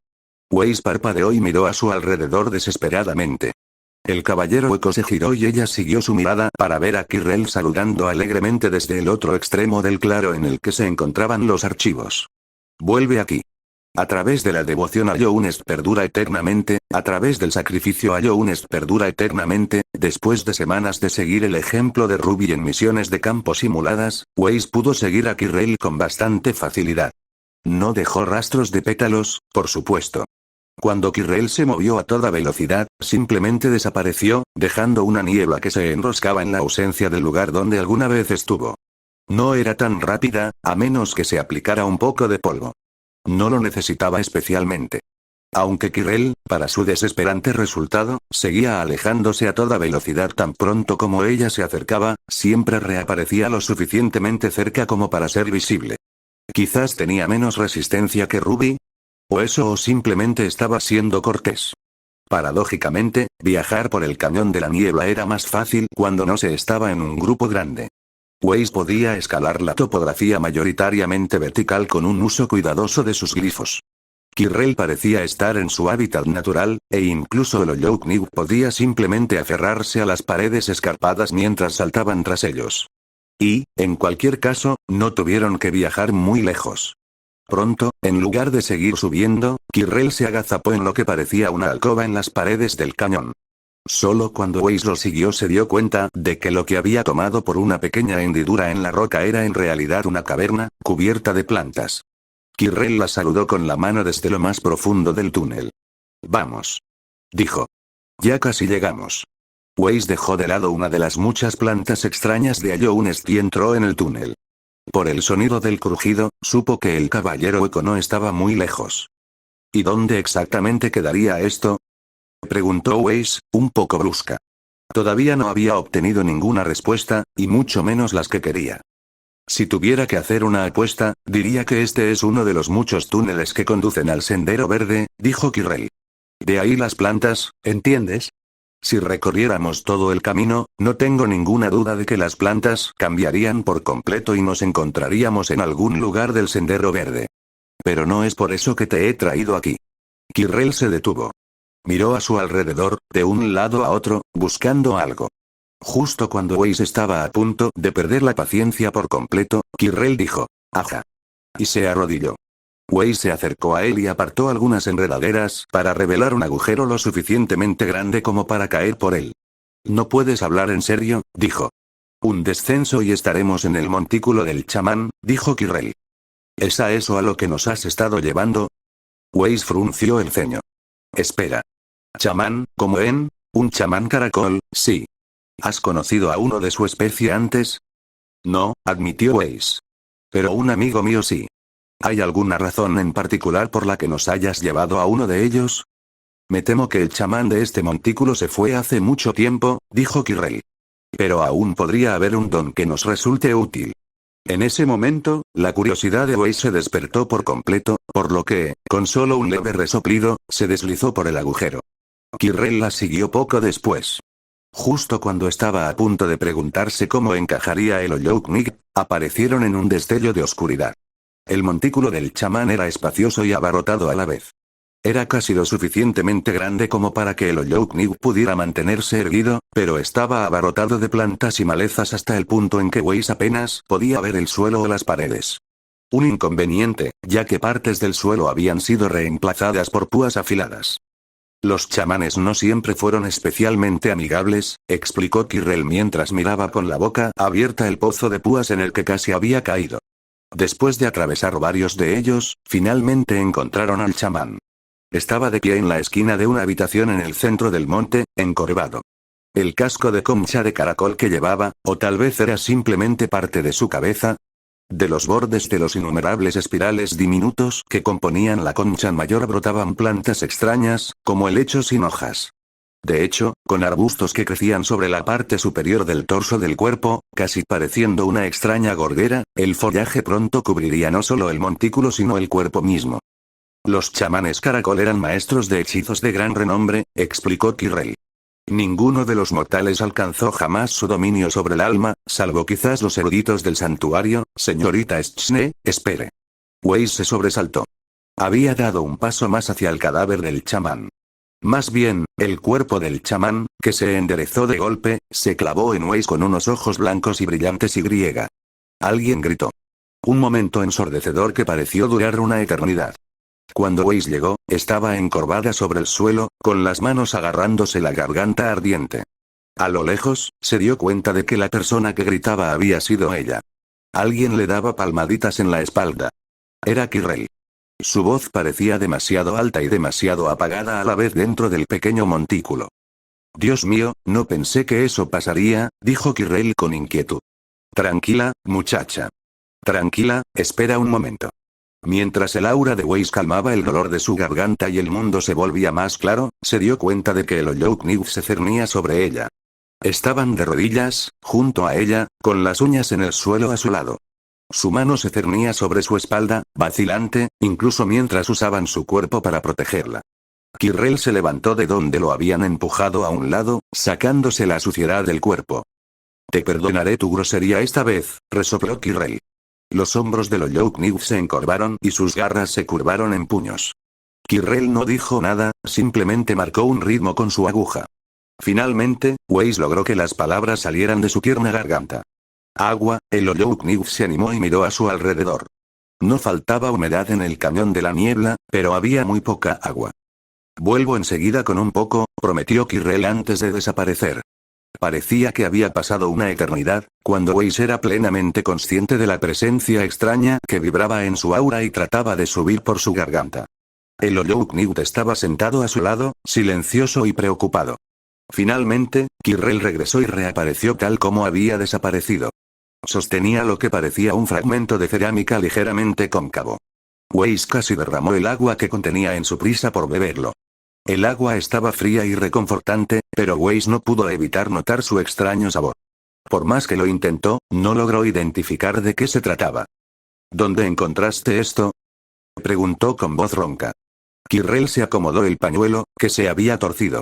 Weiss parpadeó y miró a su alrededor desesperadamente. El caballero hueco se giró y ella siguió su mirada para ver a Kirrell saludando alegremente desde el otro extremo del claro en el que se encontraban los archivos. Vuelve aquí. A través de la devoción a Younes perdura eternamente, a través del sacrificio a Younes perdura eternamente, después de semanas de seguir el ejemplo de Ruby en misiones de campo simuladas, Weiss pudo seguir a Kirrell con bastante facilidad. No dejó rastros de pétalos, por supuesto. Cuando Kirrell se movió a toda velocidad, simplemente desapareció, dejando una niebla que se enroscaba en la ausencia del lugar donde alguna vez estuvo. No era tan rápida, a menos que se aplicara un poco de polvo. No lo necesitaba especialmente. Aunque Kirrell, para su desesperante resultado, seguía alejándose a toda velocidad tan pronto como ella se acercaba, siempre reaparecía lo suficientemente cerca como para ser visible. Quizás tenía menos resistencia que Ruby. O simplemente estaba siendo cortés. Paradójicamente, viajar por el cañón de la niebla era más fácil cuando no se estaba en un grupo grande. Weiss podía escalar la topografía mayoritariamente vertical con un uso cuidadoso de sus glifos. Kirrell parecía estar en su hábitat natural, e incluso el Oyouknig podía simplemente aferrarse a las paredes escarpadas mientras saltaban tras ellos. Y, en cualquier caso, no tuvieron que viajar muy lejos. Pronto, en lugar de seguir subiendo, Kirrell se agazapó en lo que parecía una alcoba en las paredes del cañón. Solo cuando Weiss lo siguió se dio cuenta de que lo que había tomado por una pequeña hendidura en la roca era en realidad una caverna, cubierta de plantas. Kirrell la saludó con la mano desde lo más profundo del túnel. Vamos. Dijo. Ya casi llegamos. Weiss dejó de lado una de las muchas plantas extrañas de Ayounest y entró en el túnel. Por el sonido del crujido, supo que el caballero hueco no estaba muy lejos. ¿Y dónde exactamente quedaría esto? Preguntó Weiss, un poco brusca. Todavía no había obtenido ninguna respuesta, y mucho menos las que quería. Si tuviera que hacer una apuesta, diría que este es uno de los muchos túneles que conducen al Sendero Verde, dijo Kirrell. De ahí las plantas, ¿entiendes? Si recorriéramos todo el camino, no tengo ninguna duda de que las plantas cambiarían por completo y nos encontraríamos en algún lugar del Sendero Verde. Pero no es por eso que te he traído aquí. Kirrell se detuvo. Miró a su alrededor, de un lado a otro, buscando algo. Justo cuando Weiss estaba a punto de perder la paciencia por completo, Kirrell dijo, «Aja». Y se arrodilló. Weiss se acercó a él y apartó algunas enredaderas para revelar un agujero lo suficientemente grande como para caer por él. «¿No puedes hablar en serio?», dijo. «Un descenso y estaremos en el montículo del chamán», dijo Kirrell. «¿Es a eso a lo que nos has estado llevando?» Weiss frunció el ceño. «Espera. ¿Chamán, como en? ¿Un chamán caracol? Sí. ¿Has conocido a uno de su especie antes?» «No», admitió Weiss. «Pero un amigo mío sí». ¿Hay alguna razón en particular por la que nos hayas llevado a uno de ellos? Me temo que el chamán de este montículo se fue hace mucho tiempo, dijo Kirrell. Pero aún podría haber un don que nos resulte útil. En ese momento, la curiosidad de Weiss se despertó por completo, por lo que, con solo un leve resoplido, se deslizó por el agujero. Kirrell la siguió poco después. Justo cuando estaba a punto de preguntarse cómo encajaría el Oyouknig, aparecieron en un destello de oscuridad. El montículo del chamán era espacioso y abarrotado a la vez. Era casi lo suficientemente grande como para que el Oyouknig pudiera mantenerse erguido, pero estaba abarrotado de plantas y malezas hasta el punto en que Weiss apenas podía ver el suelo o las paredes. Un inconveniente, ya que partes del suelo habían sido reemplazadas por púas afiladas. Los chamanes no siempre fueron especialmente amigables, explicó Kirrell mientras miraba con la boca abierta el pozo de púas en el que casi había caído. Después de atravesar varios de ellos, finalmente encontraron al chamán. Estaba de pie en la esquina de una habitación en el centro del monte, encorvado. El casco de concha de caracol que llevaba, o tal vez era simplemente parte de su cabeza. De los bordes de los innumerables espirales diminutos que componían la concha mayor brotaban plantas extrañas, como helechos sin hojas. De hecho, con arbustos que crecían sobre la parte superior del torso del cuerpo, casi pareciendo una extraña gorguera, el follaje pronto cubriría no solo el montículo sino el cuerpo mismo. Los chamanes caracol eran maestros de hechizos de gran renombre, explicó Kirrell. Ninguno de los mortales alcanzó jamás su dominio sobre el alma, salvo quizás los eruditos del santuario. Señorita Schne, espere. Weiss se sobresaltó. Había dado un paso más hacia el cadáver del chamán. Más bien, el cuerpo del chamán, que se enderezó de golpe, se clavó en Weiss con unos ojos blancos y brillantes y griega. Alguien gritó. Un momento ensordecedor que pareció durar una eternidad. Cuando Weiss llegó, estaba encorvada sobre el suelo, con las manos agarrándose la garganta ardiente. A lo lejos, se dio cuenta de que la persona que gritaba había sido ella. Alguien le daba palmaditas en la espalda. Era Kirrell. Su voz parecía demasiado alta y demasiado apagada a la vez dentro del pequeño montículo. Dios mío, no pensé que eso pasaría, dijo Kirrell con inquietud. Tranquila, muchacha. Tranquila, espera un momento. Mientras el aura de Weiss calmaba el dolor de su garganta y el mundo se volvía más claro, se dio cuenta de que el Oyoukniv se cernía sobre ella. Estaban de rodillas, junto a ella, con las uñas en el suelo a su lado. Su mano se cernía sobre su espalda, vacilante, incluso mientras usaban su cuerpo para protegerla. Kirrell se levantó de donde lo habían empujado a un lado, sacándose la suciedad del cuerpo. Te perdonaré tu grosería esta vez, resopló Kirrell. Los hombros del Oyoukniv se encorvaron y sus garras se curvaron en puños. Kirrell no dijo nada, simplemente marcó un ritmo con su aguja. Finalmente, Weiss logró que las palabras salieran de su tierna garganta. Agua, el Oyoukniv se animó y miró a su alrededor. No faltaba humedad en el cañón de la niebla, pero había muy poca agua. Vuelvo enseguida con un poco, prometió Kirrell antes de desaparecer. Parecía que había pasado una eternidad, cuando Weiss era plenamente consciente de la presencia extraña que vibraba en su aura y trataba de subir por su garganta. El Oyoukniv estaba sentado a su lado, silencioso y preocupado. Finalmente, Kirrell regresó y reapareció tal como había desaparecido. Sostenía lo que parecía un fragmento de cerámica ligeramente cóncavo. Weiss casi derramó el agua que contenía en su prisa por beberlo. El agua estaba fría y reconfortante, pero Weiss no pudo evitar notar su extraño sabor. Por más que lo intentó, no logró identificar de qué se trataba. ¿Dónde encontraste esto?, preguntó con voz ronca. Kirrell se acomodó el pañuelo, que se había torcido.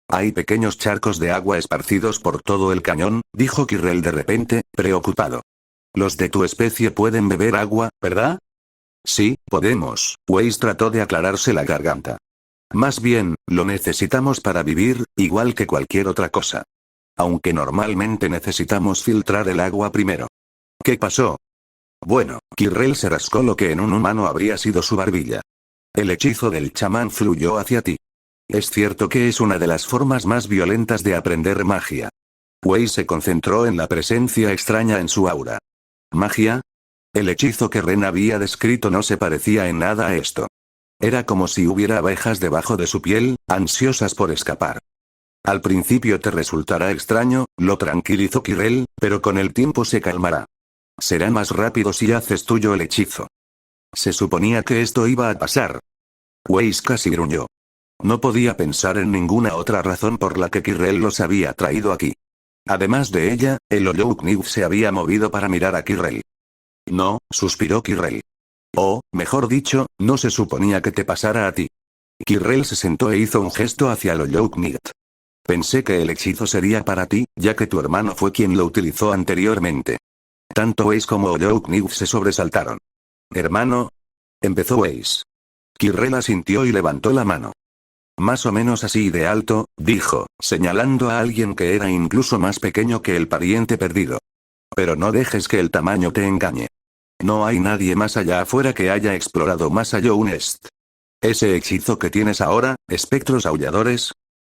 Hay pequeños charcos de agua esparcidos por todo el cañón, dijo Kirrell de repente, preocupado. Los de tu especie pueden beber agua, ¿verdad? Sí, podemos, Weiss trató de aclararse la garganta. Más bien, lo necesitamos para vivir, igual que cualquier otra cosa. Aunque normalmente necesitamos filtrar el agua primero. ¿Qué pasó? Bueno, Kirrell se rascó lo que en un humano habría sido su barbilla. El hechizo del chamán fluyó hacia ti. Es cierto que es una de las formas más violentas de aprender magia. Weiss se concentró en la presencia extraña en su aura. ¿Magia? El hechizo que Ren había descrito no se parecía en nada a esto. Era como si hubiera abejas debajo de su piel, ansiosas por escapar. Al principio te resultará extraño, lo tranquilizó Kirrell, pero con el tiempo se calmará. Será más rápido si haces tuyo el hechizo. Se suponía que esto iba a pasar. Weiss casi gruñó. No podía pensar en ninguna otra razón por la que Kirrell los había traído aquí. Además de ella, el Oyoukniv se había movido para mirar a Kirrell. No, suspiró Kirrell. O, mejor dicho, no se suponía que te pasara a ti. Kirrell se sentó e hizo un gesto hacia el Oyoukniv. Pensé que el hechizo sería para ti, ya que tu hermano fue quien lo utilizó anteriormente. Tanto Weiss como Oyoukniv se sobresaltaron. ¿Hermano? Empezó Weiss. Kirrell asintió y levantó la mano. Más o menos así de alto, dijo, señalando a alguien que era incluso más pequeño que el pariente perdido. Pero no dejes que el tamaño te engañe. No hay nadie más allá afuera que haya explorado más allá un est. Ese hechizo que tienes ahora, espectros aulladores.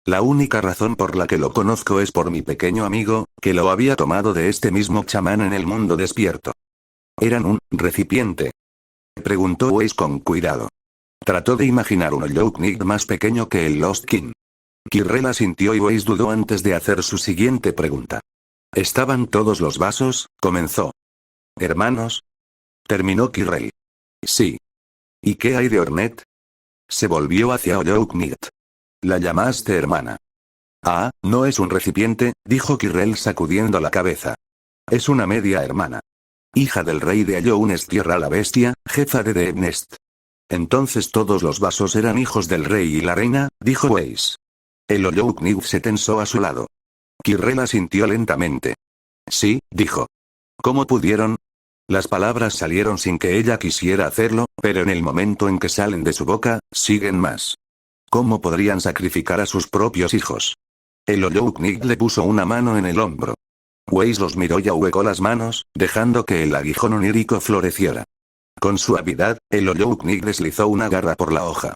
La única razón por la que lo conozco es por mi pequeño amigo, que lo había tomado de este mismo chamán en el mundo despierto. ¿Eran un recipiente?, preguntó Weiss con cuidado. Trató de imaginar un Ollouknig más pequeño que el Lost King. Kirrell asintió y Weiss dudó antes de hacer su siguiente pregunta. ¿Estaban todos los vasos? Comenzó. ¿Hermanos? Terminó Kirrell. Sí. ¿Y qué hay de Ornette? Se volvió hacia Ollouknig. ¿La llamaste hermana? Ah, no es un recipiente, dijo Kirrell sacudiendo la cabeza. Es una media hermana. Hija del rey de Allounest Tierra la Bestia, jefa de Deepnest. Entonces todos los vasos eran hijos del rey y la reina, dijo Weiss. El Ollouknig se tensó a su lado. Kirrell asintió lentamente. Sí, dijo. ¿Cómo pudieron? Las palabras salieron sin que ella quisiera hacerlo, pero en el momento en que salen de su boca, siguen más. ¿Cómo podrían sacrificar a sus propios hijos? El Ollouknig le puso una mano en el hombro. Weiss los miró y ahuecó las manos, dejando que el aguijón onírico floreciera. Con suavidad, el Ollouknig deslizó una garra por la hoja.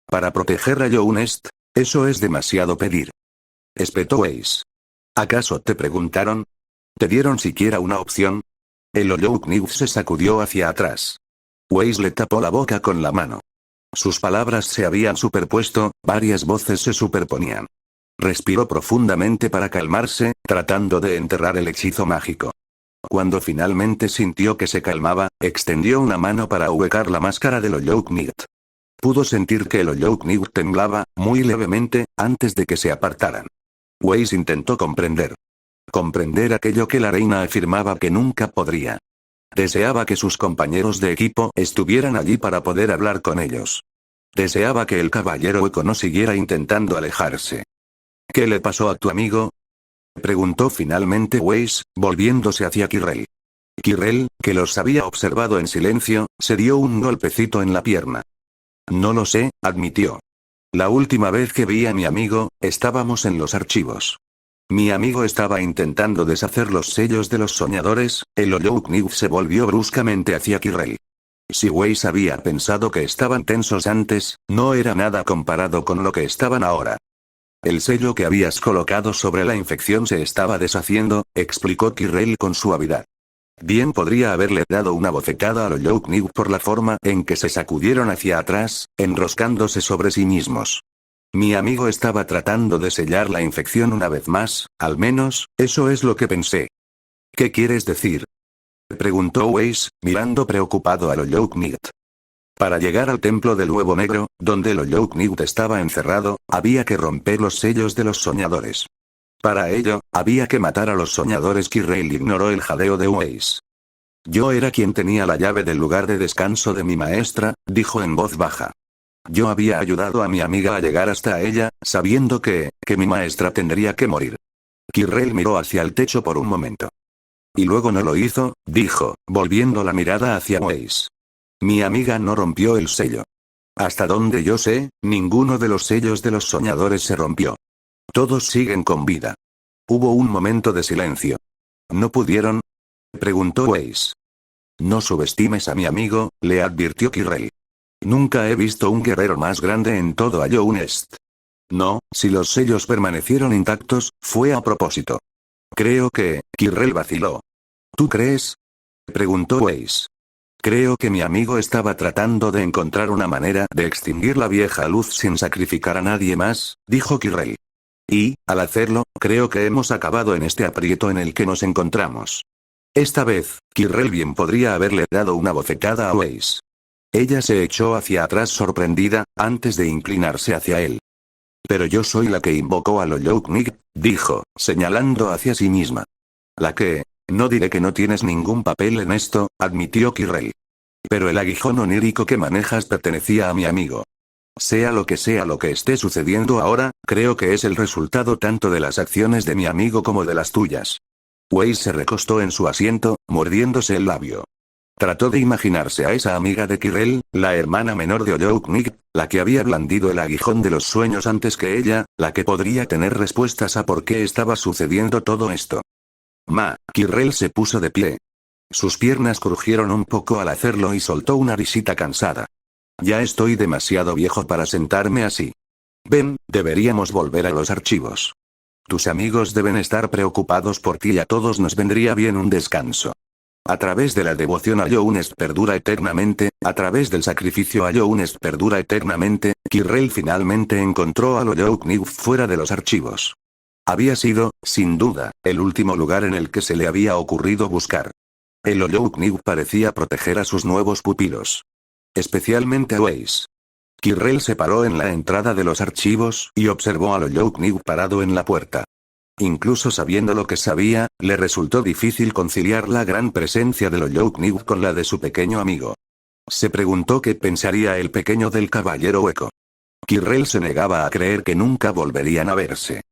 Para proteger a Allounest, eso es demasiado pedir. Espetó Weiss. ¿Acaso te preguntaron? ¿Te dieron siquiera una opción? El Ollouknig se sacudió hacia atrás. Weiss le tapó la boca con la mano. Sus palabras se habían superpuesto, varias voces se superponían. Respiró profundamente para calmarse, tratando de enterrar el hechizo mágico. Cuando finalmente sintió que se calmaba, extendió una mano para ahuecar la máscara del Ollouknig. Pudo sentir que el Ollouknig temblaba, muy levemente, antes de que se apartaran. Weiss intentó comprender. Comprender aquello que la reina afirmaba que nunca podría. Deseaba que sus compañeros de equipo estuvieran allí para poder hablar con ellos. Deseaba que el caballero hueco no siguiera intentando alejarse. ¿Qué le pasó a tu amigo? Preguntó finalmente Weiss, volviéndose hacia Kirrell. Kirrell, que los había observado en silencio, se dio un golpecito en la pierna. No lo sé, admitió. La última vez que vi a mi amigo, estábamos en los archivos. Mi amigo estaba intentando deshacer los sellos de los soñadores. El Ollouknig se volvió bruscamente hacia Kirrell. Si Weiss había pensado que estaban tensos antes, no era nada comparado con lo que estaban ahora. El sello que habías colocado sobre la infección se estaba deshaciendo, explicó Kirrell con suavidad. Bien podría haberle dado una bofetada al Ollouknig por la forma en que se sacudieron hacia atrás, enroscándose sobre sí mismos. Mi amigo estaba tratando de sellar la infección una vez más, al menos, eso es lo que pensé. ¿Qué quieres decir? Preguntó Weiss, mirando preocupado al Ollouknig. Para llegar al templo del huevo negro, donde el Ollouknig estaba encerrado, había que romper los sellos de los soñadores. Para ello, había que matar a los soñadores. Kirrell ignoró el jadeo de Weiss. Yo era quien tenía la llave del lugar de descanso de mi maestra, dijo en voz baja. Yo había ayudado a mi amiga a llegar hasta ella, sabiendo que mi maestra tendría que morir. Kirrell miró hacia el techo por un momento. Y luego no lo hizo, dijo, volviendo la mirada hacia Weiss. Mi amiga no rompió el sello. Hasta donde yo sé, ninguno de los sellos de los soñadores se rompió. Todos siguen con vida. Hubo un momento de silencio. ¿No pudieron? Preguntó Weiss. No subestimes a mi amigo, le advirtió Kirrell. Nunca he visto un guerrero más grande en todo Allounest. No, si los sellos permanecieron intactos, fue a propósito. Creo que, Kirrell vaciló. ¿Tú crees? Preguntó Weiss. Creo que mi amigo estaba tratando de encontrar una manera de extinguir la vieja luz sin sacrificar a nadie más, dijo Kirrell. Y, al hacerlo, creo que hemos acabado en este aprieto en el que nos encontramos. Esta vez, Kirrell bien podría haberle dado una bofetada a Weiss. Ella se echó hacia atrás sorprendida, antes de inclinarse hacia él. Pero yo soy la que invocó al Ollouknig, dijo, señalando hacia sí misma. La que... No diré que no tienes ningún papel en esto, admitió Kirrell. Pero el aguijón onírico que manejas pertenecía a mi amigo. Sea lo que esté sucediendo ahora, creo que es el resultado tanto de las acciones de mi amigo como de las tuyas. Weiss se recostó en su asiento, mordiéndose el labio. Trató de imaginarse a esa amiga de Kirrell, la hermana menor de Ollouknig, la que había blandido el aguijón de los sueños antes que ella, la que podría tener respuestas a por qué estaba sucediendo todo esto. Kirrell se puso de pie. Sus piernas crujieron un poco al hacerlo y soltó una risita cansada. Ya estoy demasiado viejo para sentarme así. Ven, deberíamos volver a los archivos. Tus amigos deben estar preocupados por ti y a todos nos vendría bien un descanso. A través de la devoción a Younest perdura eternamente, a través del sacrificio a Younest perdura eternamente, Kirrell finalmente encontró a Loyoukniv fuera de los archivos. Había sido, sin duda, el último lugar en el que se le había ocurrido buscar. El Loyoukniv parecía proteger a sus nuevos pupilos. Especialmente a Weiss. Kirrell se paró en la entrada de los archivos y observó a Loyoukniv parado en la puerta. Incluso sabiendo lo que sabía, le resultó difícil conciliar la gran presencia de Loyoukniv con la de su pequeño amigo. Se preguntó qué pensaría el pequeño del caballero hueco. Kirrell se negaba a creer que nunca volverían a verse.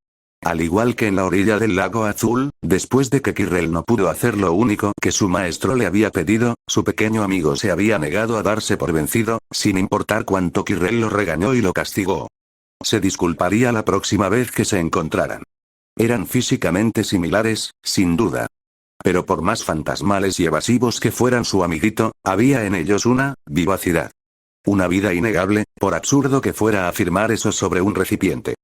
Al igual que en la orilla del lago azul, después de que Kirrell no pudo hacer lo único que su maestro le había pedido, su pequeño amigo se había negado a darse por vencido, sin importar cuánto Kirrell lo regañó y lo castigó. Se disculparía la próxima vez que se encontraran. Eran físicamente similares, sin duda. Pero por más fantasmales y evasivos que fueran su amiguito, había en ellos una vivacidad. Una vida innegable, por absurdo que fuera afirmar eso sobre un recipiente.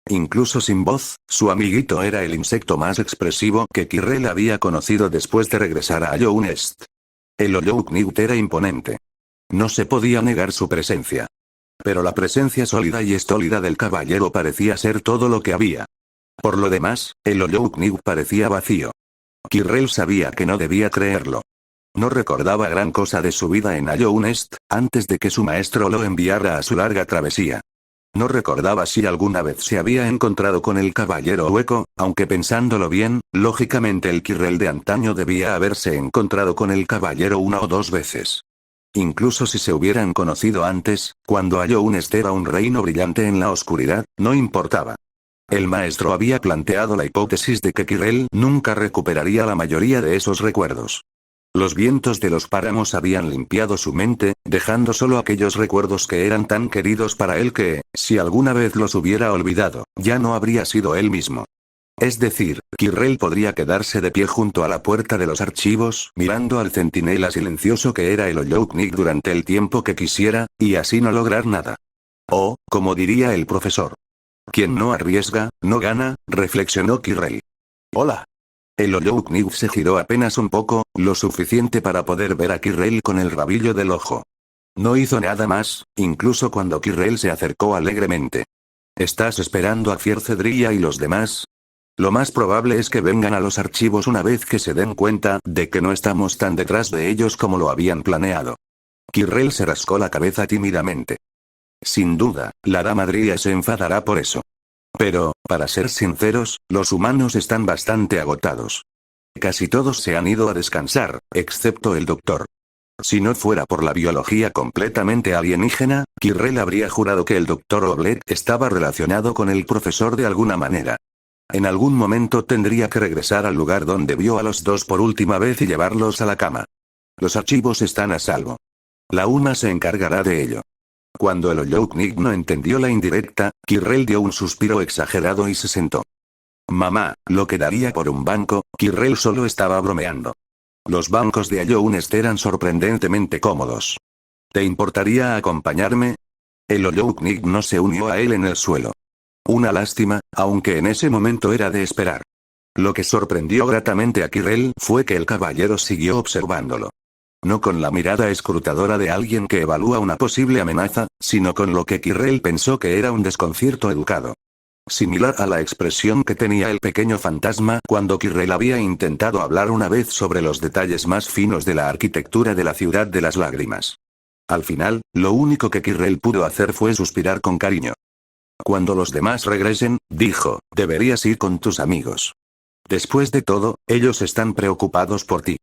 Incluso sin voz, su amiguito era el insecto más expresivo que Kirrell había conocido después de regresar a Younest. El Loyoukniv era imponente. No se podía negar su presencia. Pero la presencia sólida y estólida del caballero parecía ser todo lo que había. Por lo demás, el Loyoukniv parecía vacío. Kirrell sabía que no debía creerlo. No recordaba gran cosa de su vida en Younest, antes de que su maestro lo enviara a su larga travesía. No recordaba si alguna vez se había encontrado con el caballero hueco, aunque pensándolo bien, lógicamente el Kirrell de antaño debía haberse encontrado con el caballero una o dos veces. Incluso si se hubieran conocido antes, cuando Younest era un reino brillante en la oscuridad, no importaba. El maestro había planteado la hipótesis de que Kirrell nunca recuperaría la mayoría de esos recuerdos. Los vientos de los páramos habían limpiado su mente, dejando solo aquellos recuerdos que eran tan queridos para él que, si alguna vez los hubiera olvidado, ya no habría sido él mismo. Es decir, Kirrell podría quedarse de pie junto a la puerta de los archivos, mirando al centinela silencioso que era el Loyoukniv durante el tiempo que quisiera, y así no lograr nada. O, como diría el profesor. Quien no arriesga, no gana, reflexionó Kirrell. Hola. El Loyoukniv se giró apenas un poco, lo suficiente para poder ver a Kirrell con el rabillo del ojo. No hizo nada más, incluso cuando Kirrell se acercó alegremente. ¿Estás esperando a Fiercedrilla y los demás? Lo más probable es que vengan a los archivos una vez que se den cuenta de que no estamos tan detrás de ellos como lo habían planeado. Kirrell se rascó la cabeza tímidamente. Sin duda, la dama Dría se enfadará por eso. Pero, para ser sinceros, los humanos están bastante agotados. Casi todos se han ido a descansar, excepto el doctor. Si no fuera por la biología completamente alienígena, Kirrell habría jurado que el doctor Oblet estaba relacionado con el profesor de alguna manera. En algún momento tendría que regresar al lugar donde vio a los dos por última vez y llevarlos a la cama. Los archivos están a salvo. La UNA se encargará de ello. Cuando el Loyoukniv no entendió la indirecta, Kirrell dio un suspiro exagerado y se sentó. Mamá, lo que daría por un banco. Kirrell solo estaba bromeando. Los bancos de Younest eran sorprendentemente cómodos. ¿Te importaría acompañarme? El Loyoukniv no se unió a él en el suelo. Una lástima, aunque en ese momento era de esperar. Lo que sorprendió gratamente a Kirrell fue que el caballero siguió observándolo. No con la mirada escrutadora de alguien que evalúa una posible amenaza, sino con lo que Kirrell pensó que era un desconcierto educado. Similar a la expresión que tenía el pequeño fantasma cuando Kirrell había intentado hablar una vez sobre los detalles más finos de la arquitectura de la ciudad de las lágrimas. Al final, lo único que Kirrell pudo hacer fue suspirar con cariño. Cuando los demás regresen, dijo, deberías ir con tus amigos. Después de todo, ellos están preocupados por ti.